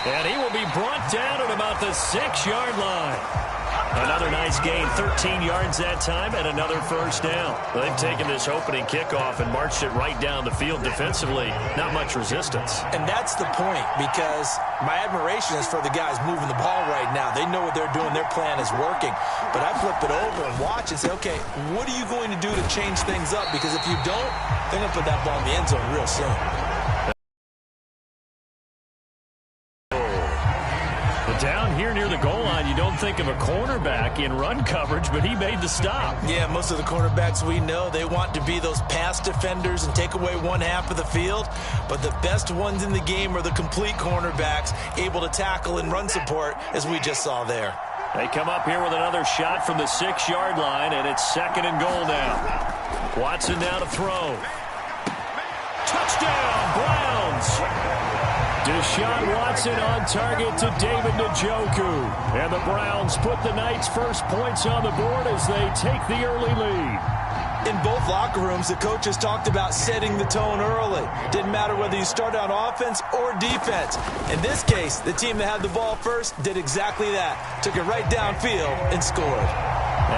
And he will be brought down at about the 6-yard line. Another nice gain, 13 yards that time, and another first down. Well, they've taken this opening kickoff and marched it right down the field defensively. Not much resistance. And that's the point, because my admiration is for the guys moving the ball right now. They know what they're doing. Their plan is working. But I flip it over and watch and say, okay, what are you going to do to change things up? Because if you don't, they're going to put that ball in the end zone real soon. Down here near the goal line, you don't think of a cornerback in run coverage, but he made the stop. Yeah, most of the cornerbacks we know, they want to be those pass defenders and take away one half of the field. But the best ones in the game are the complete cornerbacks, able to tackle and run support, as we just saw there. They come up here with another shot from the 6-yard line, and it's 2nd and goal now. Watson now to throw. Touchdown, Browns! Deshaun Watson on target to David Njoku. And the Browns put the night's first points on the board as they take the early lead. In both locker rooms, the coaches talked about setting the tone early. Didn't matter whether you start on offense or defense. In this case, the team that had the ball first did exactly that. Took it right downfield and scored.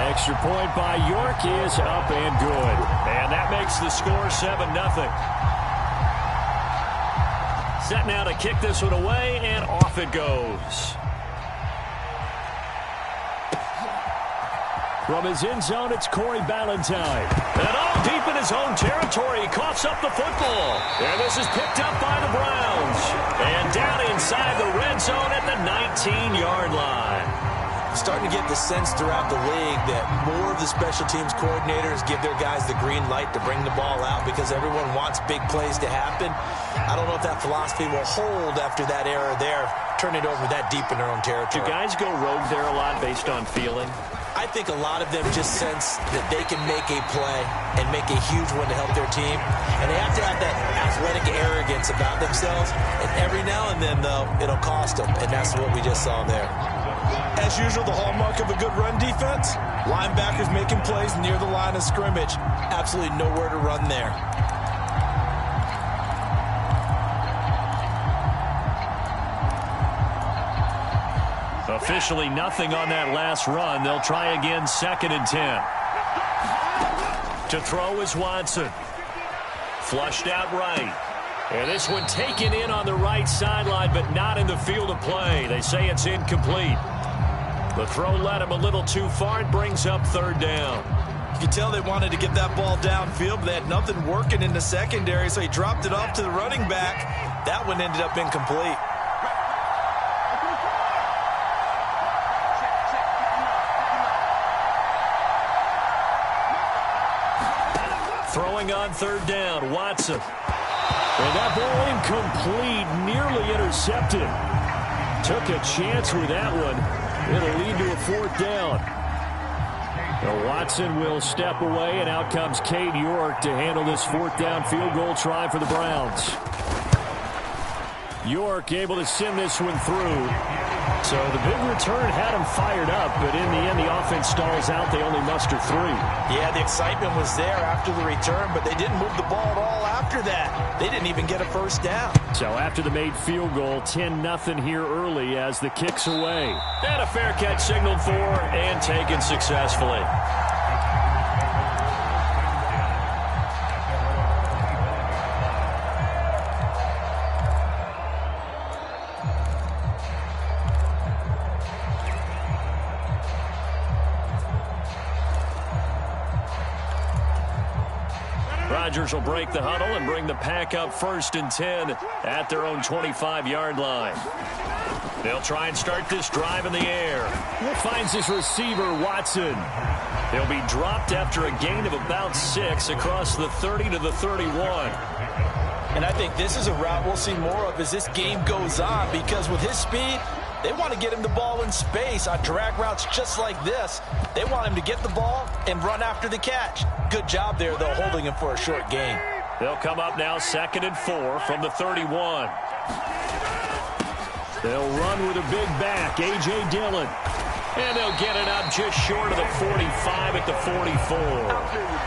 Extra point by York is up and good. And that makes the score 7-0. Set now to kick this one away, and off it goes. From his end zone, it's Corey Ballantyne. And all deep in his own territory, he coughs up the football. And this is picked up by the Browns. And down inside the red zone at the 19-yard line. Starting to get the sense throughout the league that more of the special teams coordinators give their guys the green light to bring the ball out because everyone wants big plays to happen. I don't know if that philosophy will hold after that error there, turn it over that deep in their own territory. Do guys go rogue there a lot based on feeling? I think a lot of them just sense that they can make a play and make a huge one to help their team. And they have to have that athletic arrogance about themselves. And every now and then, though, it'll cost them. And that's what we just saw there. As usual, the hallmark of a good run defense, linebackers making plays near the line of scrimmage. Absolutely nowhere to run there. Officially nothing on that last run. They'll try again, 2nd and 10. To throw is Watson. Flushed out right. And this one taken in on the right sideline, but not in the field of play. They say it's incomplete. The throw led him a little too far. It brings up third down. You can tell they wanted to get that ball downfield, but they had nothing working in the secondary, so he dropped it off to the running back. That one ended up incomplete. Throwing on third down, Watson. And that ball incomplete, nearly intercepted. Took a chance with that one. It'll lead to a fourth down. Now Watson will step away, and out comes Cade York to handle this fourth down field goal try for the Browns. York able to send this one through. So the big return had him fired up, but in the end, the offense stalls out. They only muster 3. Yeah, the excitement was there after the return, but they didn't move the ball at all after that. They didn't even get a first down. So after the made field goal, 10-0 here early as the kick's away. And a fair catch signaled for and taken successfully. Rodgers will break the huddle and bring the pack up 1st and 10 at their own 25-yard line. They'll try and start this drive in the air. Finds his receiver, Watson. He'll be dropped after a gain of about 6 across the 30 to the 31. And I think this is a route we'll see more of as this game goes on, because with his speed, they want to get him the ball in space on drag routes just like this. They want him to get the ball and run after the catch. Good job there, though, holding him for a short gain. They'll come up now 2nd and 4 from the 31. They'll run with a big back, A.J. Dillon. And they'll get it up just short of the 45 at the 44.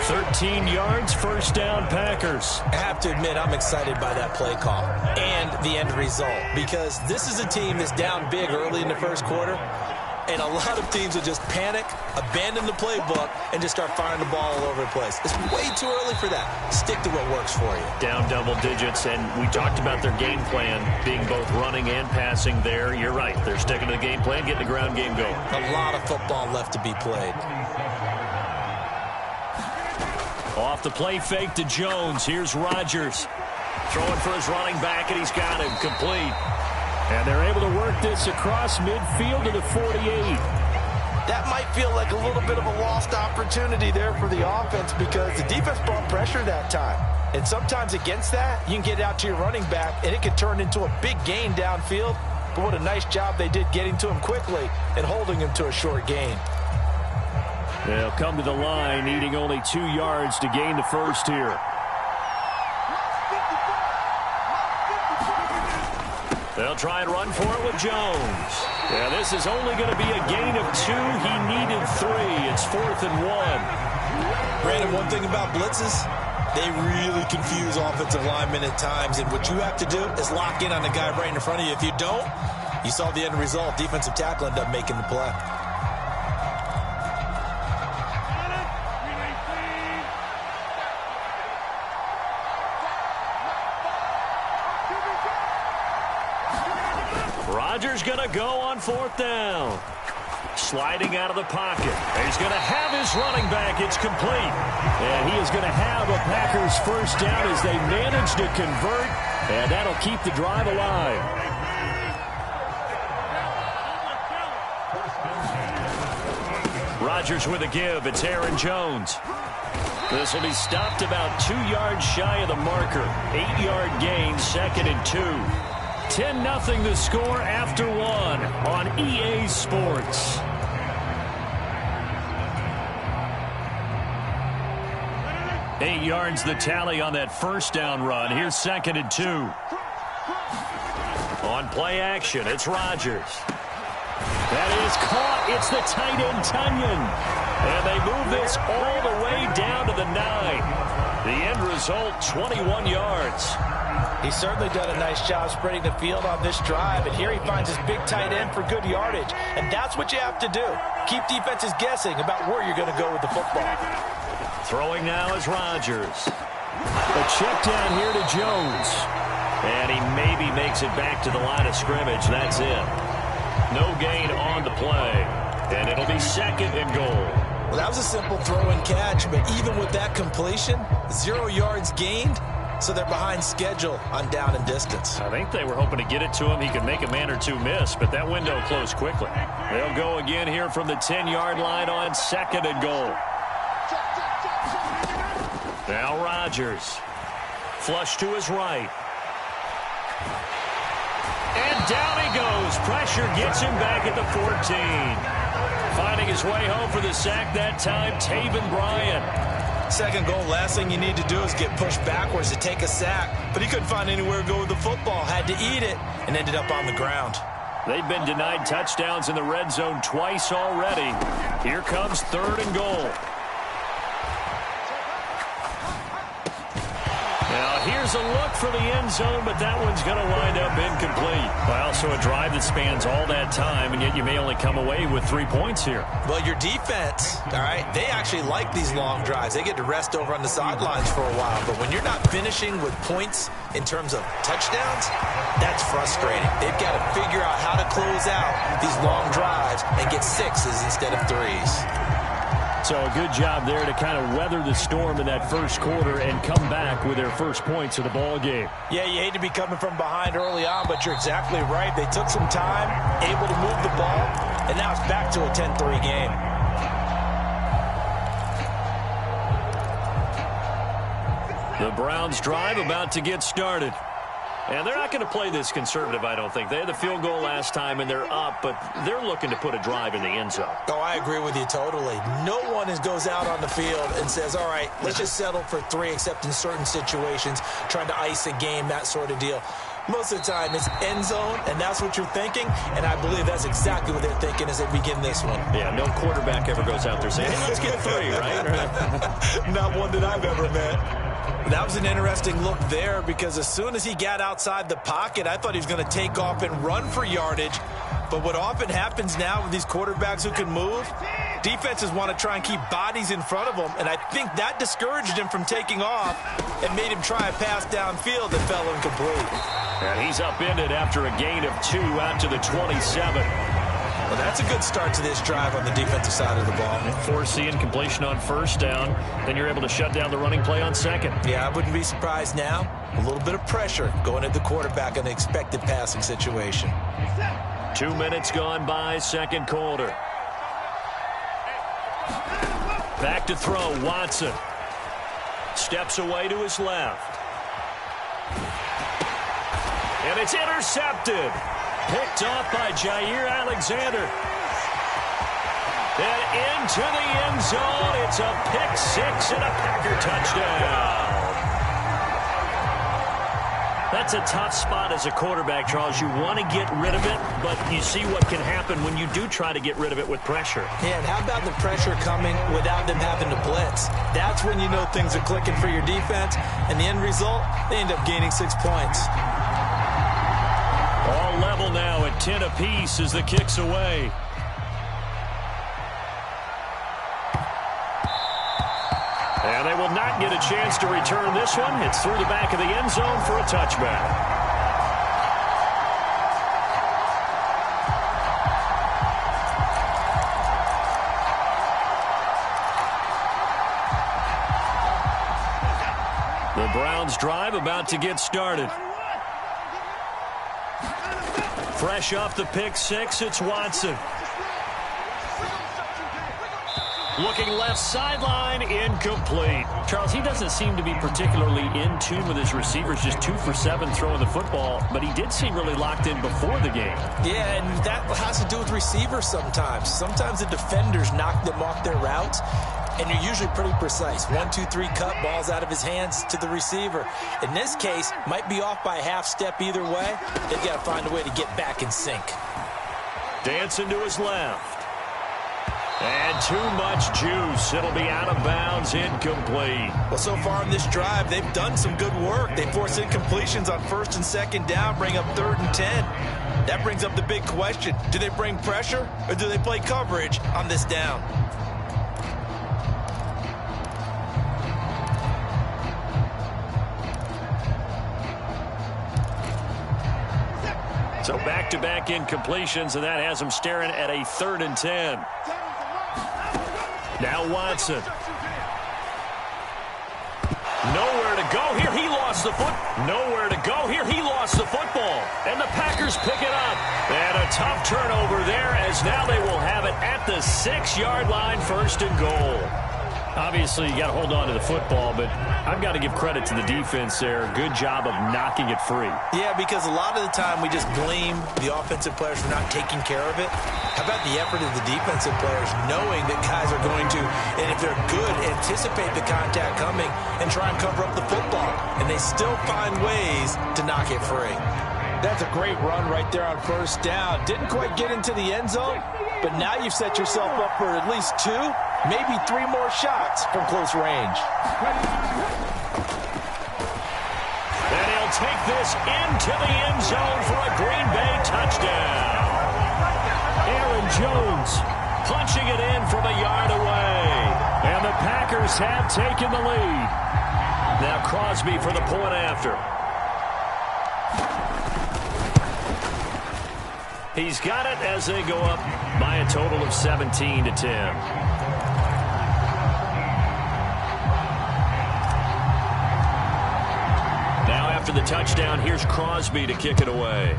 13 yards, first down, Packers. I have to admit, I'm excited by that play call and the end result, because this is a team that's down big early in the first quarter, and a lot of teams will just panic, abandon the playbook, and just start firing the ball all over the place. It's way too early for that. Stick to what works for you. Down double digits, and we talked about their game plan being both running and passing there. You're right. They're sticking to the game plan, getting the ground game going. A lot of football left to be played. Off the play fake to Jones. Here's Rodgers. Throwing for his running back, and he's got him complete. And they're able to work this across midfield to the 48. That might feel like a little bit of a lost opportunity there for the offense, because the defense brought pressure that time. And sometimes against that, you can get out to your running back, and it can turn into a big gain downfield. But what a nice job they did getting to him quickly and holding him to a short gain. They'll come to the line, needing only 2 yards to gain the first here. They'll try and run for it with Jones. Yeah, this is only going to be a gain of 2. He needed 3. It's 4th and 1. Brandon, one thing about blitzes, they really confuse offensive linemen at times, and what you have to do is lock in on the guy right in front of you. If you don't, you saw the end result. Defensive tackle ended up making the play. Rodgers going to go on 4th down. Sliding out of the pocket. He's going to have his running back. It's complete. And he is going to have a Packers first down as they manage to convert. And that'll keep the drive alive. Rodgers with a give. It's Aaron Jones. This will be stopped about 2 yards shy of the marker. 8-yard gain, 2nd and 2. 10-0 the score after 1 on EA Sports. Eight yards the tally on that first down run. Here's 2nd and 2. On play action, it's Rodgers. That is caught. It's the tight end, Tunyon. And they move this all the way down to the 9. The end result, 21 yards. He's certainly done a nice job spreading the field on this drive, and here he finds his big tight end for good yardage. And that's what you have to do. Keep defenses guessing about where you're going to go with the football. Throwing now is Rodgers. A check down here to Jones. And he maybe makes it back to the line of scrimmage. That's it. No gain on the play. And it'll be 2nd and goal. Well, that was a simple throw and catch, but even with that completion, 0 yards gained, so they're behind schedule on down and distance. I think they were hoping to get it to him. He could make a man or two miss, but that window closed quickly. They'll go again here from the 10-yard line on 2nd and goal. Now Rodgers. Flush to his right. And down he goes. Pressure gets him back at the 14. Finding his way home for the sack that time, Taven Bryan. 2nd goal, last thing you need to do is get pushed backwards to take a sack. But he couldn't find anywhere to go with the football. Had to eat it and ended up on the ground. They've been denied touchdowns in the red zone twice already. Here comes 3rd and goal. Now here's a look for the end zone, but that one's going to wind up incomplete. Well, so a drive that spans all that time, and yet you may only come away with 3 points here. Well, your defense, all right, they actually like these long drives. They get to rest over on the sidelines for a while. But when you're not finishing with points in terms of touchdowns, that's frustrating. They've got to figure out how to close out these long drives and get 6s instead of 3s. So a good job there to kind of weather the storm in that first quarter and come back with their first points of the ball game. Yeah, you hate to be coming from behind early on, but you're exactly right. They took some time, able to move the ball, and now it's back to a 10-3 game. The Browns drive about to get started. And they're not going to play this conservative, I don't think. They had the field goal last time, and they're up, but they're looking to put a drive in the end zone. Oh, I agree with you totally. No one goes out on the field and says, all right, let's just settle for 3, except in certain situations, trying to ice a game, that sort of deal. Most of the time, it's end zone, and that's what you're thinking, and I believe that's exactly what they're thinking as they begin this one. Yeah, no quarterback ever goes out there saying, hey, let's get 3, right? Not one that I've ever met. That was an interesting look there because as soon as he got outside the pocket, I thought he was going to take off and run for yardage. But what often happens now with these quarterbacks who can move, defenses want to try and keep bodies in front of them, and I think that discouraged him from taking off and made him try a pass downfield that fell incomplete. And he's upended after a gain of 2 out to the 27. Well, that's a good start to this drive on the defensive side of the ball. Forcing completion on 1st down. Then you're able to shut down the running play on 2nd. Yeah, I wouldn't be surprised now. A little bit of pressure going at the quarterback in an expected passing situation. 2 minutes gone by, 2nd quarter. Back to throw, Watson. Steps away to his left. And it's intercepted. Picked off by Jair Alexander. And into the end zone. It's a pick 6 and a Packer touchdown. That's a tough spot as a quarterback, Charles. You want to get rid of it, but you see what can happen when you do try to get rid of it with pressure. Yeah, and how about the pressure coming without them having to blitz? That's when you know things are clicking for your defense, and the end result, they end up gaining 6 points. All level now at 10 apiece as the kick's away. And they will not get a chance to return this one. It's through the back of the end zone for a touchback. The Browns drive about to get started. Fresh off the pick 6, it's Watson. Looking left sideline, incomplete. Charles, he doesn't seem to be particularly in tune with his receivers, just 2 for 7 throwing the football, but he did seem really locked in before the game. Yeah, and that has to do with receivers sometimes. Sometimes the defenders knock them off their routes, and you're usually pretty precise. 1, 2, 3 cut, balls out of his hands to the receiver. In this case, might be off by a half step either way. They've got to find a way to get back in sync. Dancing to his left. And too much juice. It'll be out of bounds, incomplete. Well, so far in this drive, they've done some good work. They force incompletions on 1st and 2nd down, bring up 3rd and 10. That brings up the big question. Do they bring pressure or do they play coverage on this down? So back-to-back incompletions, and that has him staring at a 3rd and 10. Now Watson. Nowhere to go here. He lost the foot. Nowhere to go here. He lost the football. And the Packers pick it up. And a tough turnover there, as now they will have it at the 6-yard line, 1st and goal. Obviously, you got to hold on to the football, but I've got to give credit to the defense there. Good job of knocking it free. Yeah, because a lot of the time we just blame the offensive players for not taking care of it. How about the effort of the defensive players knowing that guys are going to, and if they're good, anticipate the contact coming and try and cover up the football. And they still find ways to knock it free. That's a great run right there on 1st down. Didn't quite get into the end zone, but now you've set yourself up for at least 2, maybe 3 more shots from close range. And he'll take this into the end zone for a Green Bay touchdown. Aaron Jones punching it in from a yard away. And the Packers have taken the lead. Now Crosby for the point after. He's got it as they go up by a total of 17-10. Now after the touchdown, here's Crosby to kick it away.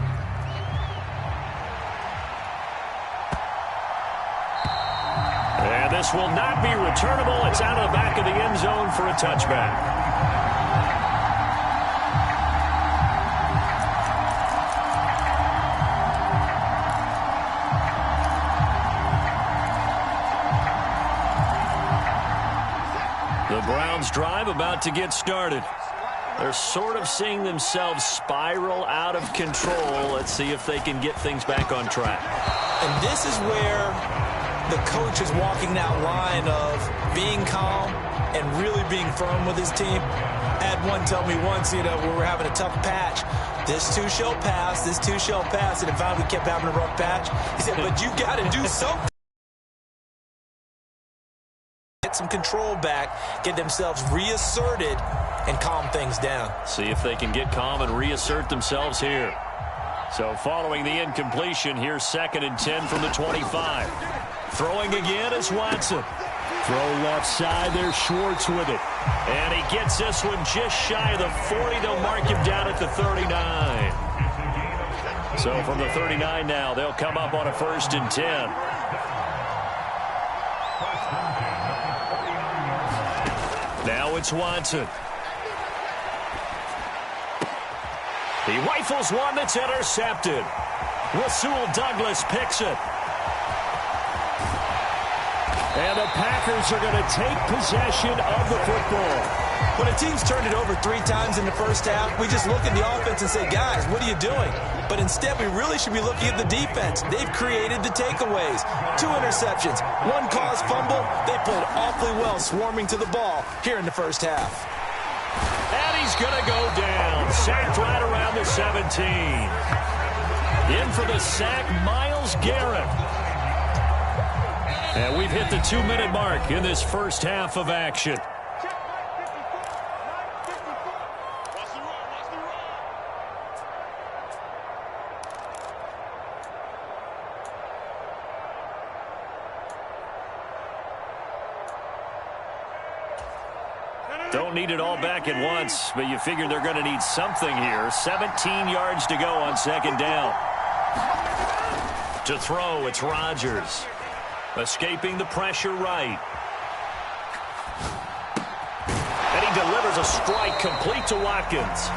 And this will not be returnable. It's out of the back of the end zone for a touchback. The Browns drive about to get started. They're sort of seeing themselves spiral out of control. Let's see if they can get things back on track. And this is where the coach is walking that line of being calm and really being firm with his team. I had one tell me once, we were having a tough patch. This too shall pass, this too shall pass. And in fact, we kept having a rough patch. He said, but you got to do something. Get some control back, get themselves reasserted, and calm things down. See if they can get calm and reassert themselves here. So following the incompletion, here's 2nd and 10 from the 25. Throwing again is Watson. Throw left side, there's Schwartz with it. And he gets this one just shy of the 40. They'll mark him down at the 39. So from the 39 now, they'll come up on a 1st and 10. Now it's Watson. He rifles one that's intercepted. Rasul Douglas picks it. And the Packers are going to take possession of the football. When a team's turned it over 3 times in the first half, we just look at the offense and say, guys, what are you doing? But instead, we really should be looking at the defense. They've created the takeaways. 2 interceptions, 1 caused fumble. They played awfully well swarming to the ball here in the first half. And he's going to go down. Sacked right around the 17. In for the sack, Myles Garrett. And we've hit the 2-minute mark in this first half of action. Don't need it all back at once, but you figure they're going to need something here. 17 yards to go on 2nd down. To throw, it's Rodgers. Escaping the pressure right. And he delivers a strike complete to Watkins.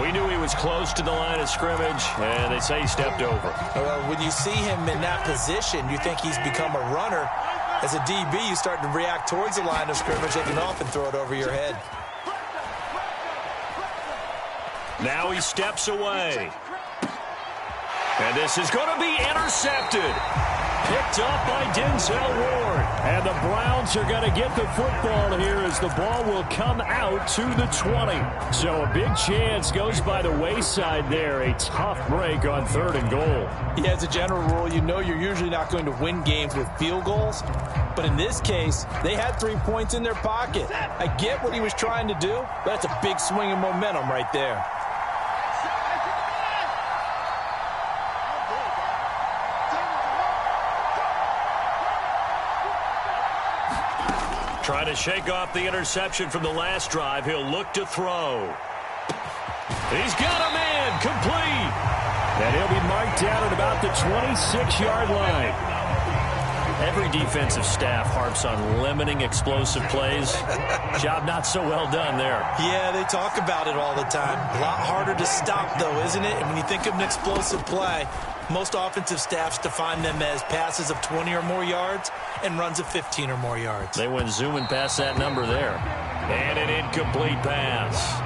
We knew he was close to the line of scrimmage, and they say he stepped over. Well, when you see him in that position, you think he's become a runner. As a DB, you start to react towards the line of scrimmage, they can often throw it over your head. Now he steps away. And this is going to be intercepted. Picked up by Denzel Ward. And the Browns are going to get the football here as the ball will come out to the 20. So a big chance goes by the wayside there. A tough break on 3rd and goal. Yeah, as a general rule, you know you're usually not going to win games with field goals. But in this case, they had 3 points in their pocket. I get what he was trying to do, but that's a big swing of momentum right there. Trying to shake off the interception from the last drive. He'll look to throw. He's got a man complete. And he'll be marked down at about the 26-yard line. Every defensive staff harps on limiting explosive plays. Job not so well done there. Yeah, they talk about it all the time. A lot harder to stop, though, isn't it? And when you think of an explosive play, most offensive staffs define them as passes of 20 or more yards and runs of 15 or more yards. They went zooming past that number there. And an incomplete pass.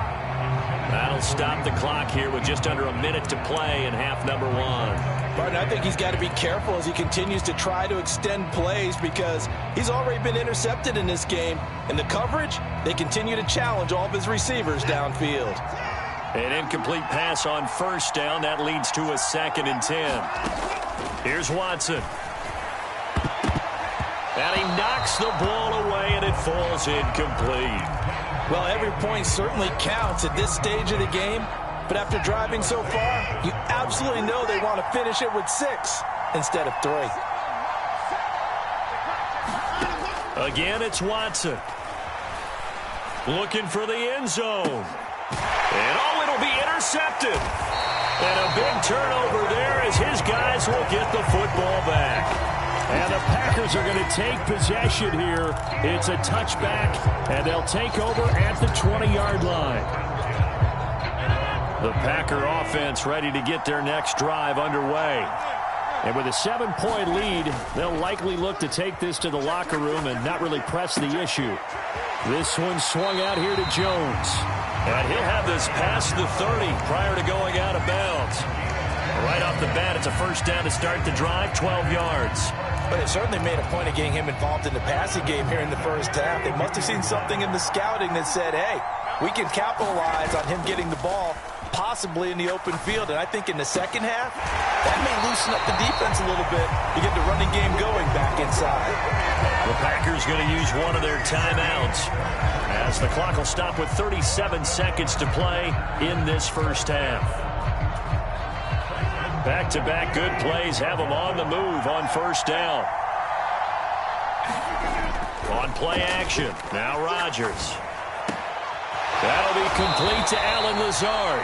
That'll stop the clock here with just under a minute to play in half number one. Martin, I think he's got to be careful as he continues to try to extend plays because he's already been intercepted in this game. And the coverage, they continue to challenge all of his receivers downfield. An incomplete pass on first down. That leads to a 2nd and 10. Here's Watson. And he knocks the ball away, and it falls incomplete. Well, every point certainly counts at this stage of the game. But after driving so far, you absolutely know they want to finish it with 6 instead of 3. Again, it's Watson. Looking for the end zone. And, it'll be intercepted. And a big turnover there as his guys will get the football back. And the Packers are going to take possession here. It's a touchback, and they'll take over at the 20-yard line. The Packer offense ready to get their next drive underway. And with a 7-point lead, they'll likely look to take this to the locker room and not really press the issue. This one swung out here to Jones. And he'll have this past the 30 prior to going out of bounds. Right off the bat, it's a first down to start the drive, 12 yards. But it certainly made a point of getting him involved in the passing game here in the first half. They must have seen something in the scouting that said, hey, we can capitalize on him getting the ball possibly in the open field. And I think in the second half, that may loosen up the defense a little bit to get the running game going back inside. The Packers going to use one of their timeouts as the clock will stop with 37 seconds to play in this first half. Back-to-back good plays have them on the move on first down. On play action, now Rodgers. That'll be complete to Allen Lazard.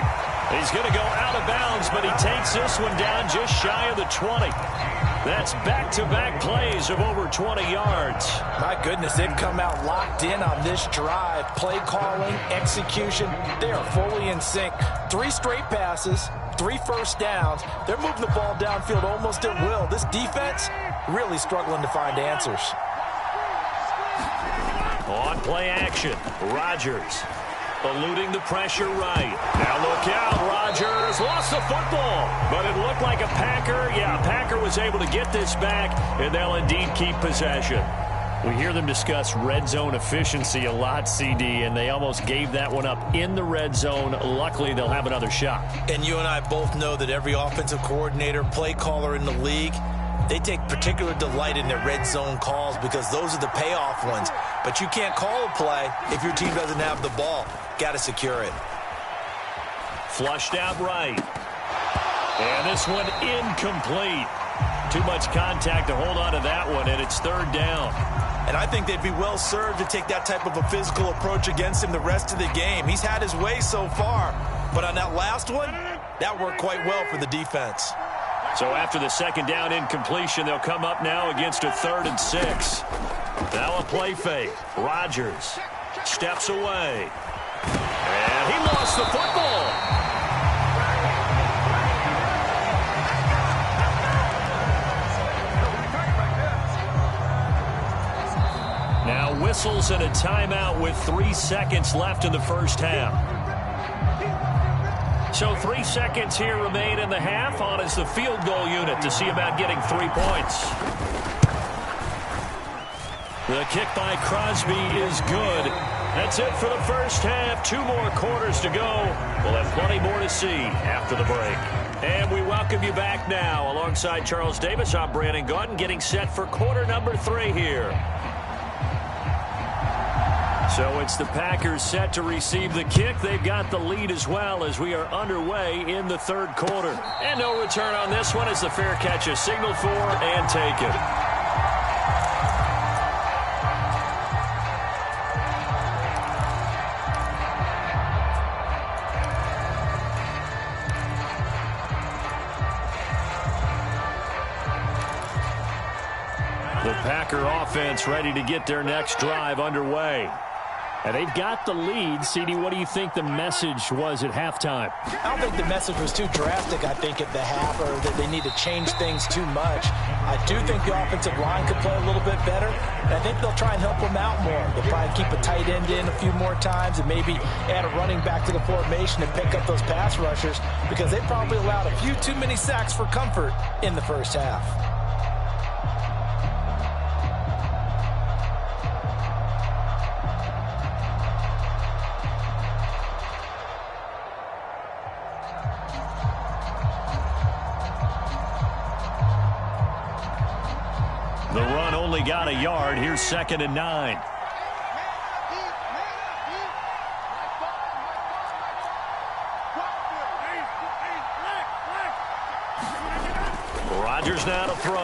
He's going to go out of bounds, but he takes this one down just shy of the 20. That's back-to-back plays of over 20 yards. My goodness, they've come out locked in on this drive. Play calling, execution, they are fully in sync. 3 straight passes, 3 first downs. They're moving the ball downfield almost at will. This defense really struggling to find answers. On play action, Rodgers. Eluding the pressure right. Now look out, Rodgers lost the football, but it looked like a Packer. Yeah, a Packer was able to get this back, and they'll indeed keep possession. We hear them discuss red zone efficiency a lot, CD, and they almost gave that one up in the red zone. Luckily, they'll have another shot. And you and I both know that every offensive coordinator, play caller in the league, they take particular delight in their red zone calls because those are the payoff ones. But you can't call a play if your team doesn't have the ball. Got to secure it. Flushed out right. And this one incomplete. Too much contact to hold on to that one, and it's third down. And I think they'd be well served to take that type of a physical approach against him the rest of the game. He's had his way so far, but on that last one, that worked quite well for the defense. So after the second down incompletion, they'll come up now against a 3rd and 6. Now a play fake. Rodgers steps away. And he lost the football. Now whistles and a timeout with 3 seconds left in the first half. So 3 seconds here remain in the half. On is the field goal unit to see about getting 3 points. The kick by Crosby is good. That's it for the first half. 2 more quarters to go. We'll have plenty more to see after the break. And we welcome you back now. Alongside Charles Davis, I'm Brandon Gaudin, getting set for quarter number 3 here. So it's the Packers set to receive the kick. They've got the lead as well as we are underway in the 3rd quarter. And no return on this one as the fair catch is signaled for and taken. Packer offense ready to get their next drive underway. And they've got the lead. CD, what do you think the message was at halftime? I don't think the message was too drastic, I think, at the half, or that they need to change things too much. I do think the offensive line could play a little bit better, and I think they'll try and help them out more. They'll probably keep a tight end in a few more times and maybe add a running back to the formation and pick up those pass rushers, because they probably allowed a few too many sacks for comfort in the first half. The run only got a yard. Here's 2nd and 9. Rodgers now to throw.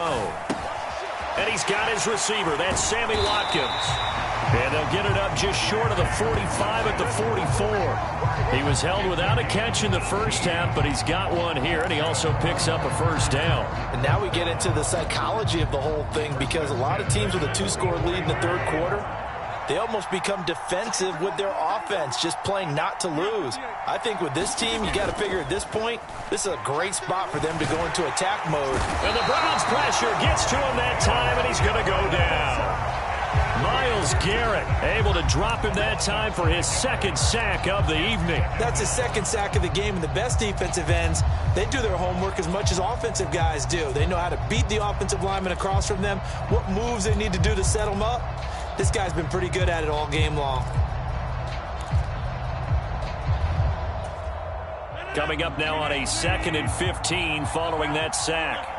And he's got his receiver. That's Sammy Watkins. And they'll get it up just short of the 45 at the 44. He was held without a catch in the first half, but he's got one here, and he also picks up a first down. And now we get into the psychology of the whole thing, because a lot of teams with a 2-score lead in the third quarter, they almost become defensive with their offense, just playing not to lose. I think with this team, you got to figure at this point, this is a great spot for them to go into attack mode. And the Browns pressure gets to him that time, and he's going to go down. Myles Garrett able to drop him that time for his 2nd sack of the evening. That's his 2nd sack of the game, and the best defensive ends, they do their homework as much as offensive guys do. They know how to beat the offensive lineman across from them, what moves they need to do to set them up. This guy's been pretty good at it all game long. Coming up now on a 2nd and 15 following that sack.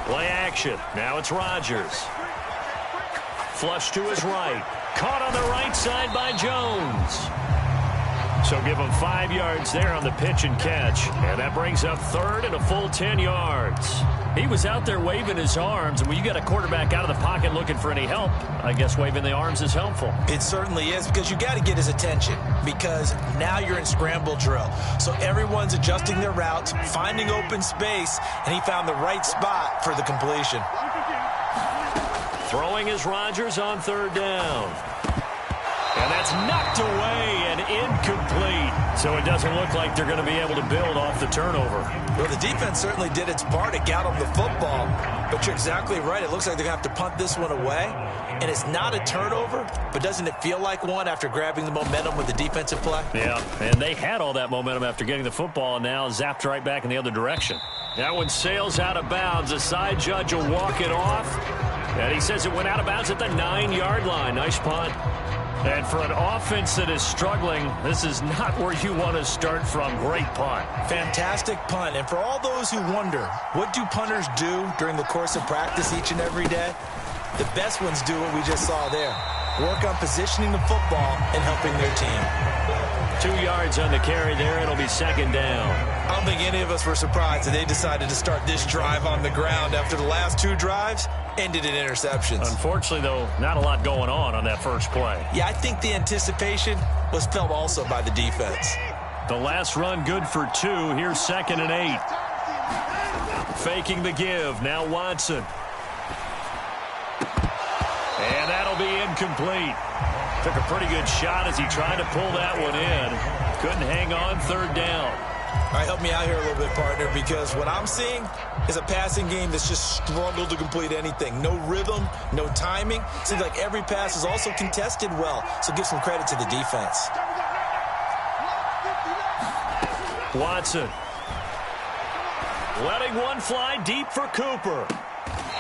Play action. Now it's Rodgers. Flush to his right. Caught on the right side by Jones. So give him 5 yards there on the pitch and catch. And that brings up 3rd and a full 10 yards. He was out there waving his arms. And when you got a quarterback out of the pocket looking for any help, I guess waving the arms is helpful. It certainly is, because you got to get his attention, because now you're in scramble drill. So everyone's adjusting their routes, finding open space, and he found the right spot for the completion. Throwing is Rodgers on 3rd down. And that's knocked away and incomplete. So it doesn't look like they're going to be able to build off the turnover. Well, the defense certainly did its part to get them the football. But you're exactly right. It looks like they're going to have to punt this one away. And it's not a turnover, but doesn't it feel like one after grabbing the momentum with the defensive play? Yeah, and they had all that momentum after getting the football, and now zapped right back in the other direction. That one sails out of bounds. The side judge will walk it off. And he says it went out of bounds at the 9-yard line. Nice punt. And for an offense that is struggling, this is not where you want to start from. Great punt. Fantastic punt. And for all those who wonder, what do punters do during the course of practice each and every day? The best ones do what we just saw there. Work on positioning the football and helping their team. 2 yards on the carry there. It'll be 2nd down. I don't think any of us were surprised that they decided to start this drive on the ground after the last 2 drives ended in interceptions. Unfortunately, though, not a lot going on that first play. Yeah, I think the anticipation was felt also by the defense. The last run good for 2. Here's 2nd and 8. Faking the give. Now Watson. And that'll be incomplete. Took a pretty good shot as he tried to pull that one in. Couldn't hang on. 3rd down. All right, help me out here a little bit, partner, because what I'm seeing is a passing game that's just struggled to complete anything. No rhythm, no timing. Seems like every pass is also contested well, so give some credit to the defense. Watson. Letting one fly deep for Cooper.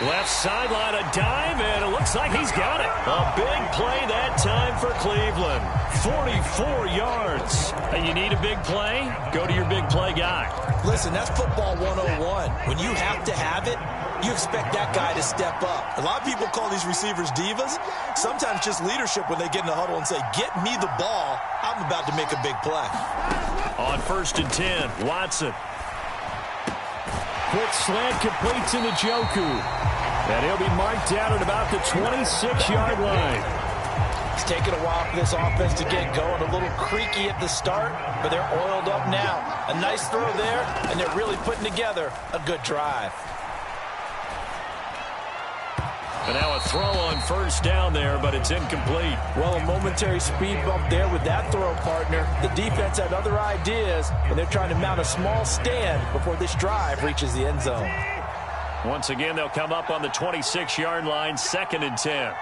Left sideline, a dive, and it looks like he's got it. A big play that time for Cleveland. 44 yards. And you need a big play? Go to your big play guy. Listen, that's football 101. When you have to have it, you expect that guy to step up. A lot of people call these receivers divas. Sometimes just leadership when they get in the huddle and say, get me the ball. I'm about to make a big play. On 1st and 10, Watson. Quick slant completes into Njoku. And he'll be marked down at about the 26-yard line. It's taken a while for this offense to get going. A little creaky at the start, but they're oiled up now. A nice throw there, and they're really putting together a good drive. And now a throw on first down there, but it's incomplete. Well, a momentary speed bump there with that throw, partner. The defense had other ideas, and they're trying to mount a small stand before this drive reaches the end zone. Once again, they'll come up on the 26-yard line, 2nd and 10.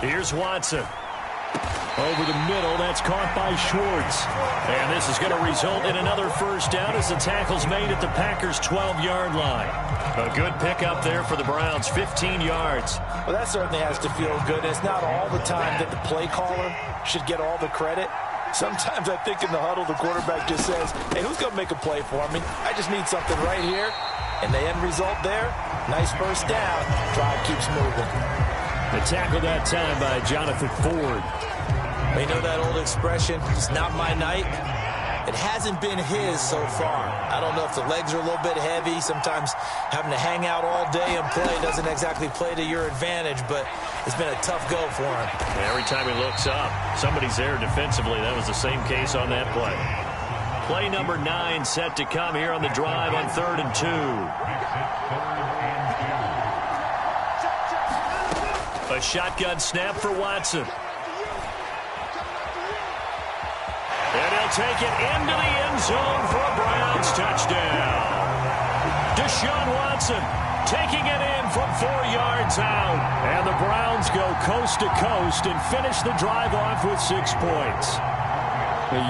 Here's Watson. Over the middle, that's caught by Schwartz. And this is going to result in another first down as the tackle's made at the Packers' 12-yard line. A good pickup there for the Browns, 15 yards. Well, that certainly has to feel good. It's not all the time that the play caller should get all the credit. Sometimes I think in the huddle, the quarterback just says, hey, who's going to make a play for me? I just need something right here. And the end result there, nice first down. Drive keeps moving. The tackle that time by Jonathan Ford. You know that old expression, it's not my night? It hasn't been his so far. I don't know if the legs are a little bit heavy. Sometimes having to hang out all day and play doesn't exactly play to your advantage, but it's been a tough go for him. Every time he looks up, somebody's there defensively. That was the same case on that play. Play number 9 set to come here on the drive on 3rd and 2. A shotgun snap for Watson. And he'll take it into the end zone for a Browns touchdown. Deshaun Watson taking it in from 4 yards out. And the Browns go coast to coast and finish the drive off with 6 points.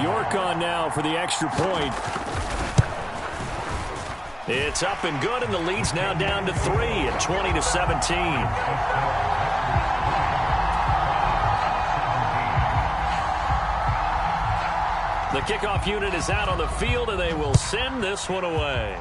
York on now for the extra point. It's up and good, and the lead's now down to 3 at 20-17. The kickoff unit is out on the field, and they will send this one away.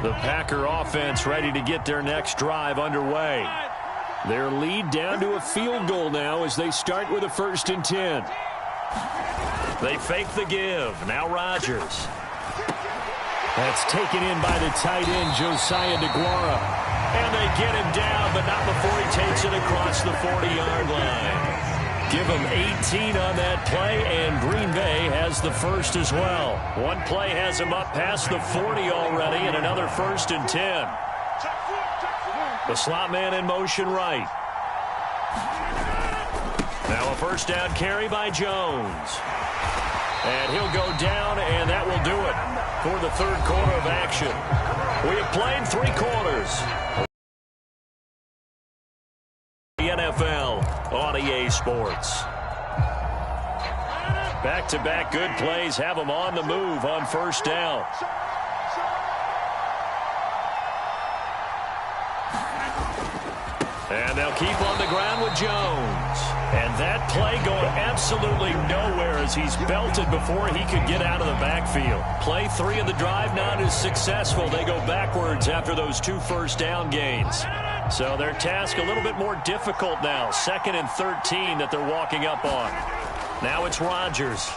The Packer offense ready to get their next drive underway. Their lead down to a field goal now as they start with a 1st and 10. They fake the give. Now Rodgers. That's taken in by the tight end, Josiah DeGuara. And they get him down, but not before he takes it across the 40-yard line. Give him 18 on that play, and Green Bay has the first as well. One play has him up past the 40 already, and another 1st and 10. The slot man in motion right. Now a first down carry by Jones. And he'll go down, and that will do it for the 3rd quarter of action. We have played 3 quarters. The NFL on EA Sports. Back-to-back good plays have them on the move on first down. And they'll keep on the ground with Jones. And that play going absolutely nowhere as he's belted before he could get out of the backfield. Play 3 of the drive not as successful. They go backwards after those 2 first down gains. So their task a little bit more difficult now. 2nd and 13 that they're walking up on. Now it's Rodgers.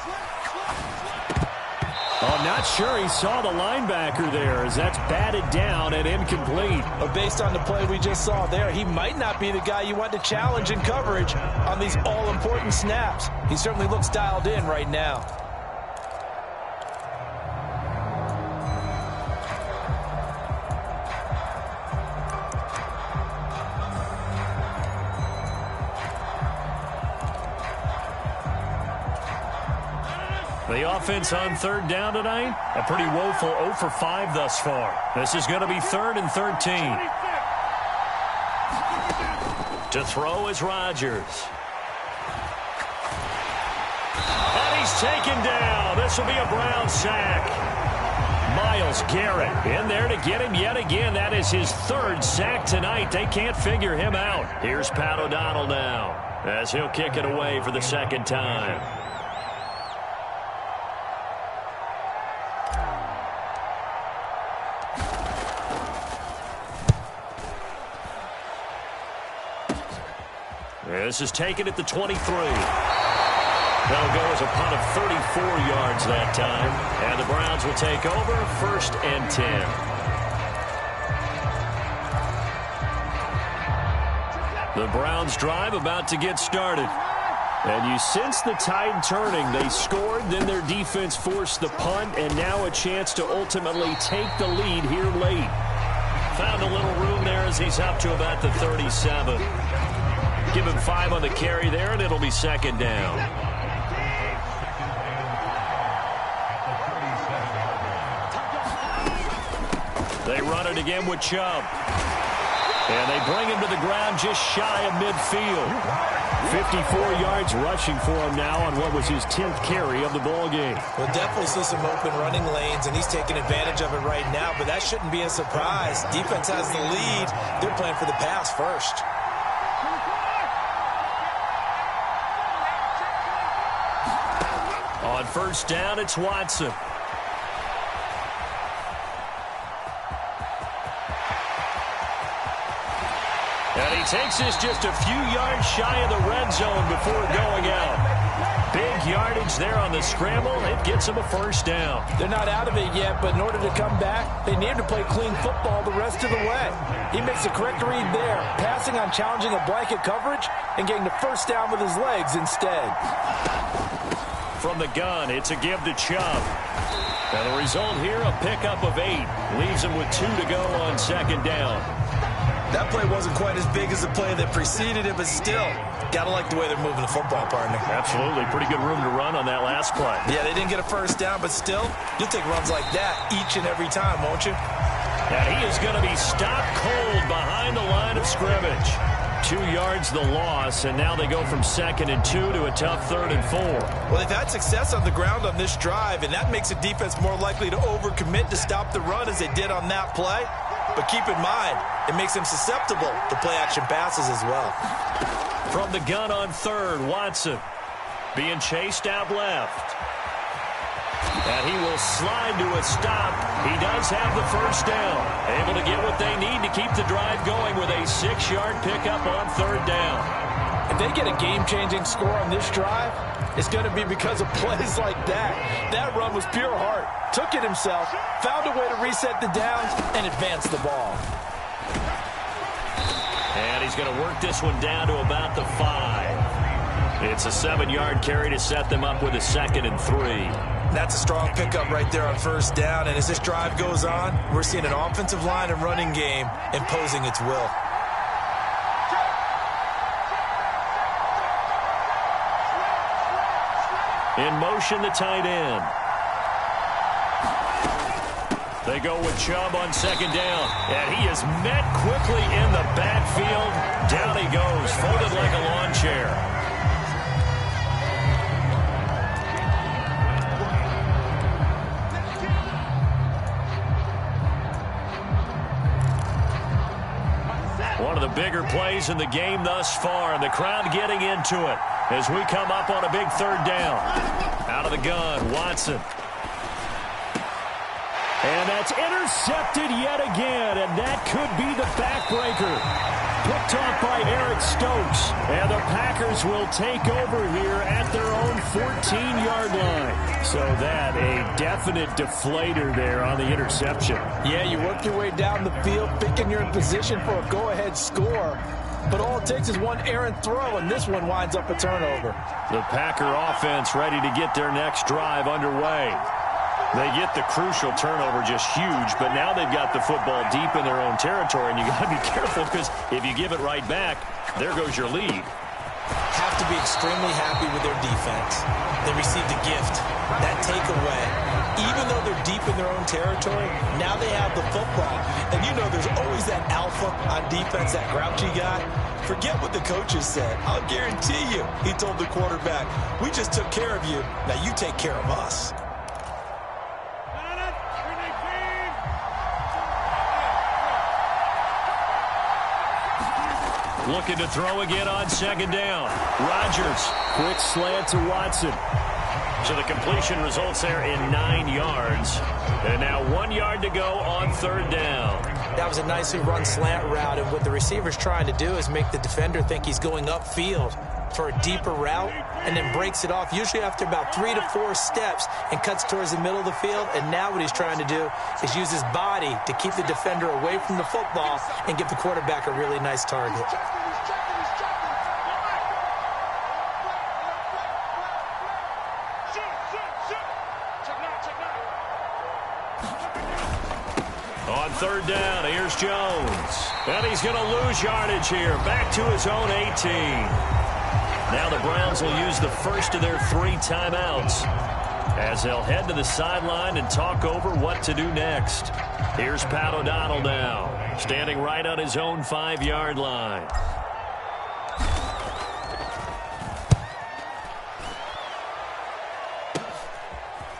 Oh, I'm not sure he saw the linebacker there as that's batted down and incomplete. But based on the play we just saw there, he might not be the guy you want to challenge in coverage on these all-important snaps. He certainly looks dialed in right now. The offense on 3rd down tonight, a pretty woeful 0 for 5 thus far. This is going to be 3rd and 13. To throw is Rodgers. And he's taken down. This will be a Brown sack. Myles Garrett in there to get him yet again. That is his 3rd sack tonight. They can't figure him out. Here's Pat O'Donnell now as he'll kick it away for the 2nd time. This is taken at the 23. That'll go as a punt of 34 yards that time. And the Browns will take over 1st and 10. The Browns drive about to get started. And you sense the tide turning. They scored, then their defense forced the punt, and now a chance to ultimately take the lead here late. Found a little room there as he's up to about the 37. Give him 5 on the carry there, and it'll be 2nd down. They run it again with Chubb. And they bring him to the ground just shy of midfield. 54 yards rushing for him now on what was his 10th carry of the ball game. We'll definitely see some open running lanes, and he's taking advantage of it right now, but that shouldn't be a surprise. Defense has the lead. They're playing for the pass first. On 1st down, it's Watson. And he takes this just a few yards shy of the red zone before going out. Big yardage there on the scramble. It gets him a 1st down. They're not out of it yet, but in order to come back, they need to play clean football the rest of the way. He makes a correct read there, passing on challenging a blanket coverage and getting the 1st down with his legs instead. From the gun, it's a give to Chubb. And the result here, a pickup of 8. Leaves him with 2 to go on 2nd down. That play wasn't quite as big as the play that preceded it, but still, gotta like the way they're moving the football, partner. Absolutely. Pretty good room to run on that last play. Yeah, they didn't get a 1st down, but still, you'll take runs like that each and every time, won't you? And he is going to be stopped cold behind the line of scrimmage. 2 yards the loss, and now they go from 2nd and 2 to a tough 3rd and 4. Well, they've had success on the ground on this drive, and that makes a defense more likely to overcommit to stop the run as they did on that play. But keep in mind, it makes them susceptible to play-action passes as well. From the gun on 3rd, Watson being chased out left. And he will slide to a stop. He does have the 1st down. Able to get what they need to keep the drive going with a 6-yard pickup on 3rd down. If they get a game-changing score on this drive, it's going to be because of plays like that. That run was pure heart. Took it himself, found a way to reset the downs, and advance the ball. And he's going to work this one down to about the 5. It's a 7-yard carry to set them up with a 2nd and 3. That's a strong pickup right there on 1st down, and as this drive goes on, we're seeing an offensive line and running game imposing its will. In motion, the tight end. They go with Chubb on second down. And he is met quickly in the backfield. Down he goes, folded like a lawn chair. One of the bigger plays in the game thus far, and the crowd getting into it as we come up on a big third down. Out of the gun, Watson. And that's intercepted yet again, and that could be the backbreaker. Picked off by Eric Stokes, and the Packers will take over here at their own 14-yard line. So that, a definite deflator there on the interception. Yeah, you work your way down the field, thinking you're in position for a go-ahead score. But all it takes is one errant throw, and this one winds up a turnover. The Packer offense ready to get their next drive underway. They get the crucial turnover, just huge, but now they've got the football deep in their own territory, and you got to be careful because if you give it right back, there goes your lead. Have to be extremely happy with their defense. They received a gift, that takeaway. Even though they're deep in their own territory, now they have the football. And you know there's always that alpha on defense, that grouchy guy. Forget what the coaches said. I'll guarantee you, he told the quarterback, we just took care of you, now you take care of us. Looking to throw again on second down. Rodgers, quick slant to Watson. So the completion results there in 9 yards. And now 1 yard to go on third down. That was a nicely run slant route, and what the receiver's trying to do is make the defender think he's going upfield for a deeper route and then breaks it off, usually after about 3 to 4 steps, and cuts towards the middle of the field. And now what he's trying to do is use his body to keep the defender away from the football and give the quarterback a really nice target. On third down, here's Jones. And he's going to lose yardage here. Back to his own 18. Now the Browns will use the first of their 3 timeouts as they'll head to the sideline and talk over what to do next. Here's Pat O'Donnell now, standing right on his own 5-yard line.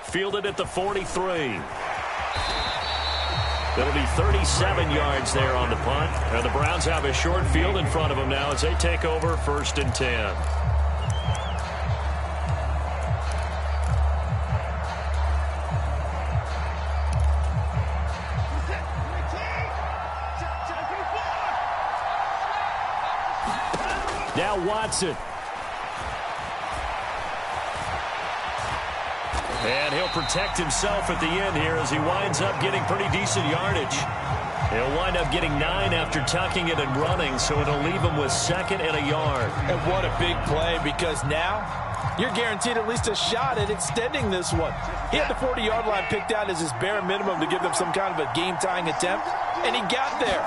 Fielded at the 43. It'll be 37 yards there on the punt. And the Browns have a short field in front of them now as they take over 1st and 10. Now Watson. And he'll protect himself at the end here as he winds up getting pretty decent yardage. He'll wind up getting 9 after tucking it and running, so it'll leave him with 2nd and a yard. And what a big play, because now you're guaranteed at least a shot at extending this one. He had the 40-yard line picked out as his bare minimum to give them some kind of a game-tying attempt, and he got there.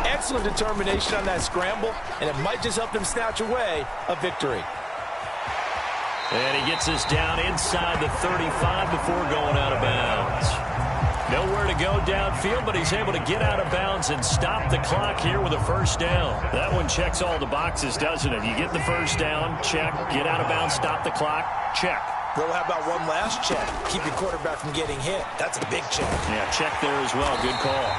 Excellent determination on that scramble, and it might just help them snatch away a victory. And he gets us down inside the 35 before going out of bounds. Nowhere to go downfield, but he's able to get out of bounds and stop the clock here with a first down. That one checks all the boxes, doesn't it? You get the first down, check. Get out of bounds, stop the clock, check. Well, how about one last check? Keep your quarterback from getting hit. That's a big check. Yeah, check there as well. Good call.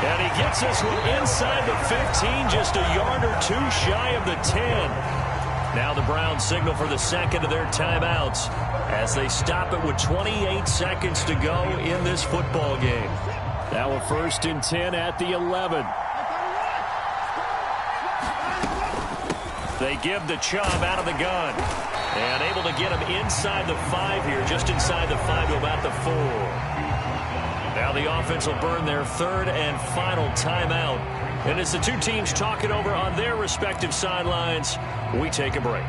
And he gets this one inside the 15, just a yard or 2 shy of the 10. Now the Browns signal for the 2nd of their timeouts as they stop it with 28 seconds to go in this football game. Now a 1st and 10 at the 11. They give the Chubb out of the gun. And able to get him inside the 5 here, just inside the 5 to about the 4. Now the offense will burn their 3rd and final timeout. And as the 2 teams talk it over on their respective sidelines, we take a break.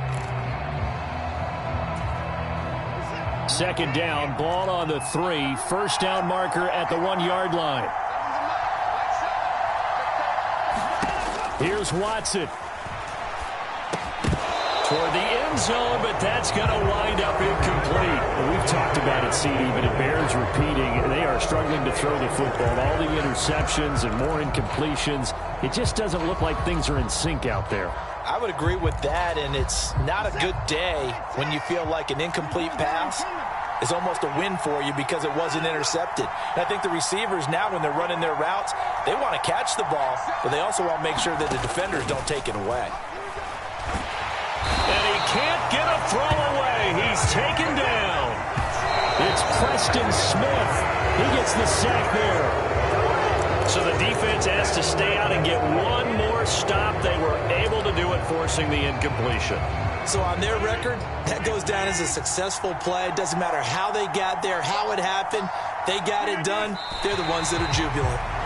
2nd down, ball on the 3. First down marker at the 1-yard line. Here's Watson. Toward the end zone, but that's going to wind up incomplete. We've talked about it, CD, but it bears repeating. They are struggling to throw the football. All the interceptions and more incompletions. It just doesn't look like things are in sync out there. I would agree with that, and it's not a good day when you feel like an incomplete pass is almost a win for you because it wasn't intercepted. And I think the receivers now, when they're running their routes, they want to catch the ball, but they also want to make sure that the defenders don't take it away. And he can't get a throw away. He's taken down. It's Preston Smith. He gets the sack there. So the defense has to stay out and get one more stop. They were able to do it, forcing the incompletion. So on their record, that goes down as a successful play. It doesn't matter how they got there, how it happened. They got it done. They're the ones that are jubilant.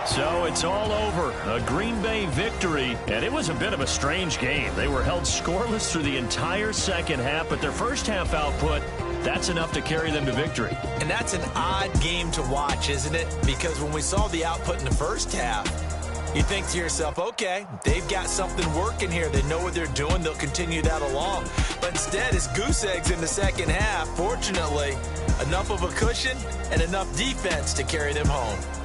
So it's all over. A Green Bay victory, and it was a bit of a strange game. They were held scoreless through the entire second half, but their first half output, that's enough to carry them to victory. And that's an odd game to watch, isn't it? Because when we saw the output in the first half, you think to yourself, okay, they've got something working here. They know what they're doing. They'll continue that along. But instead, it's goose eggs in the second half. Fortunately, enough of a cushion and enough defense to carry them home.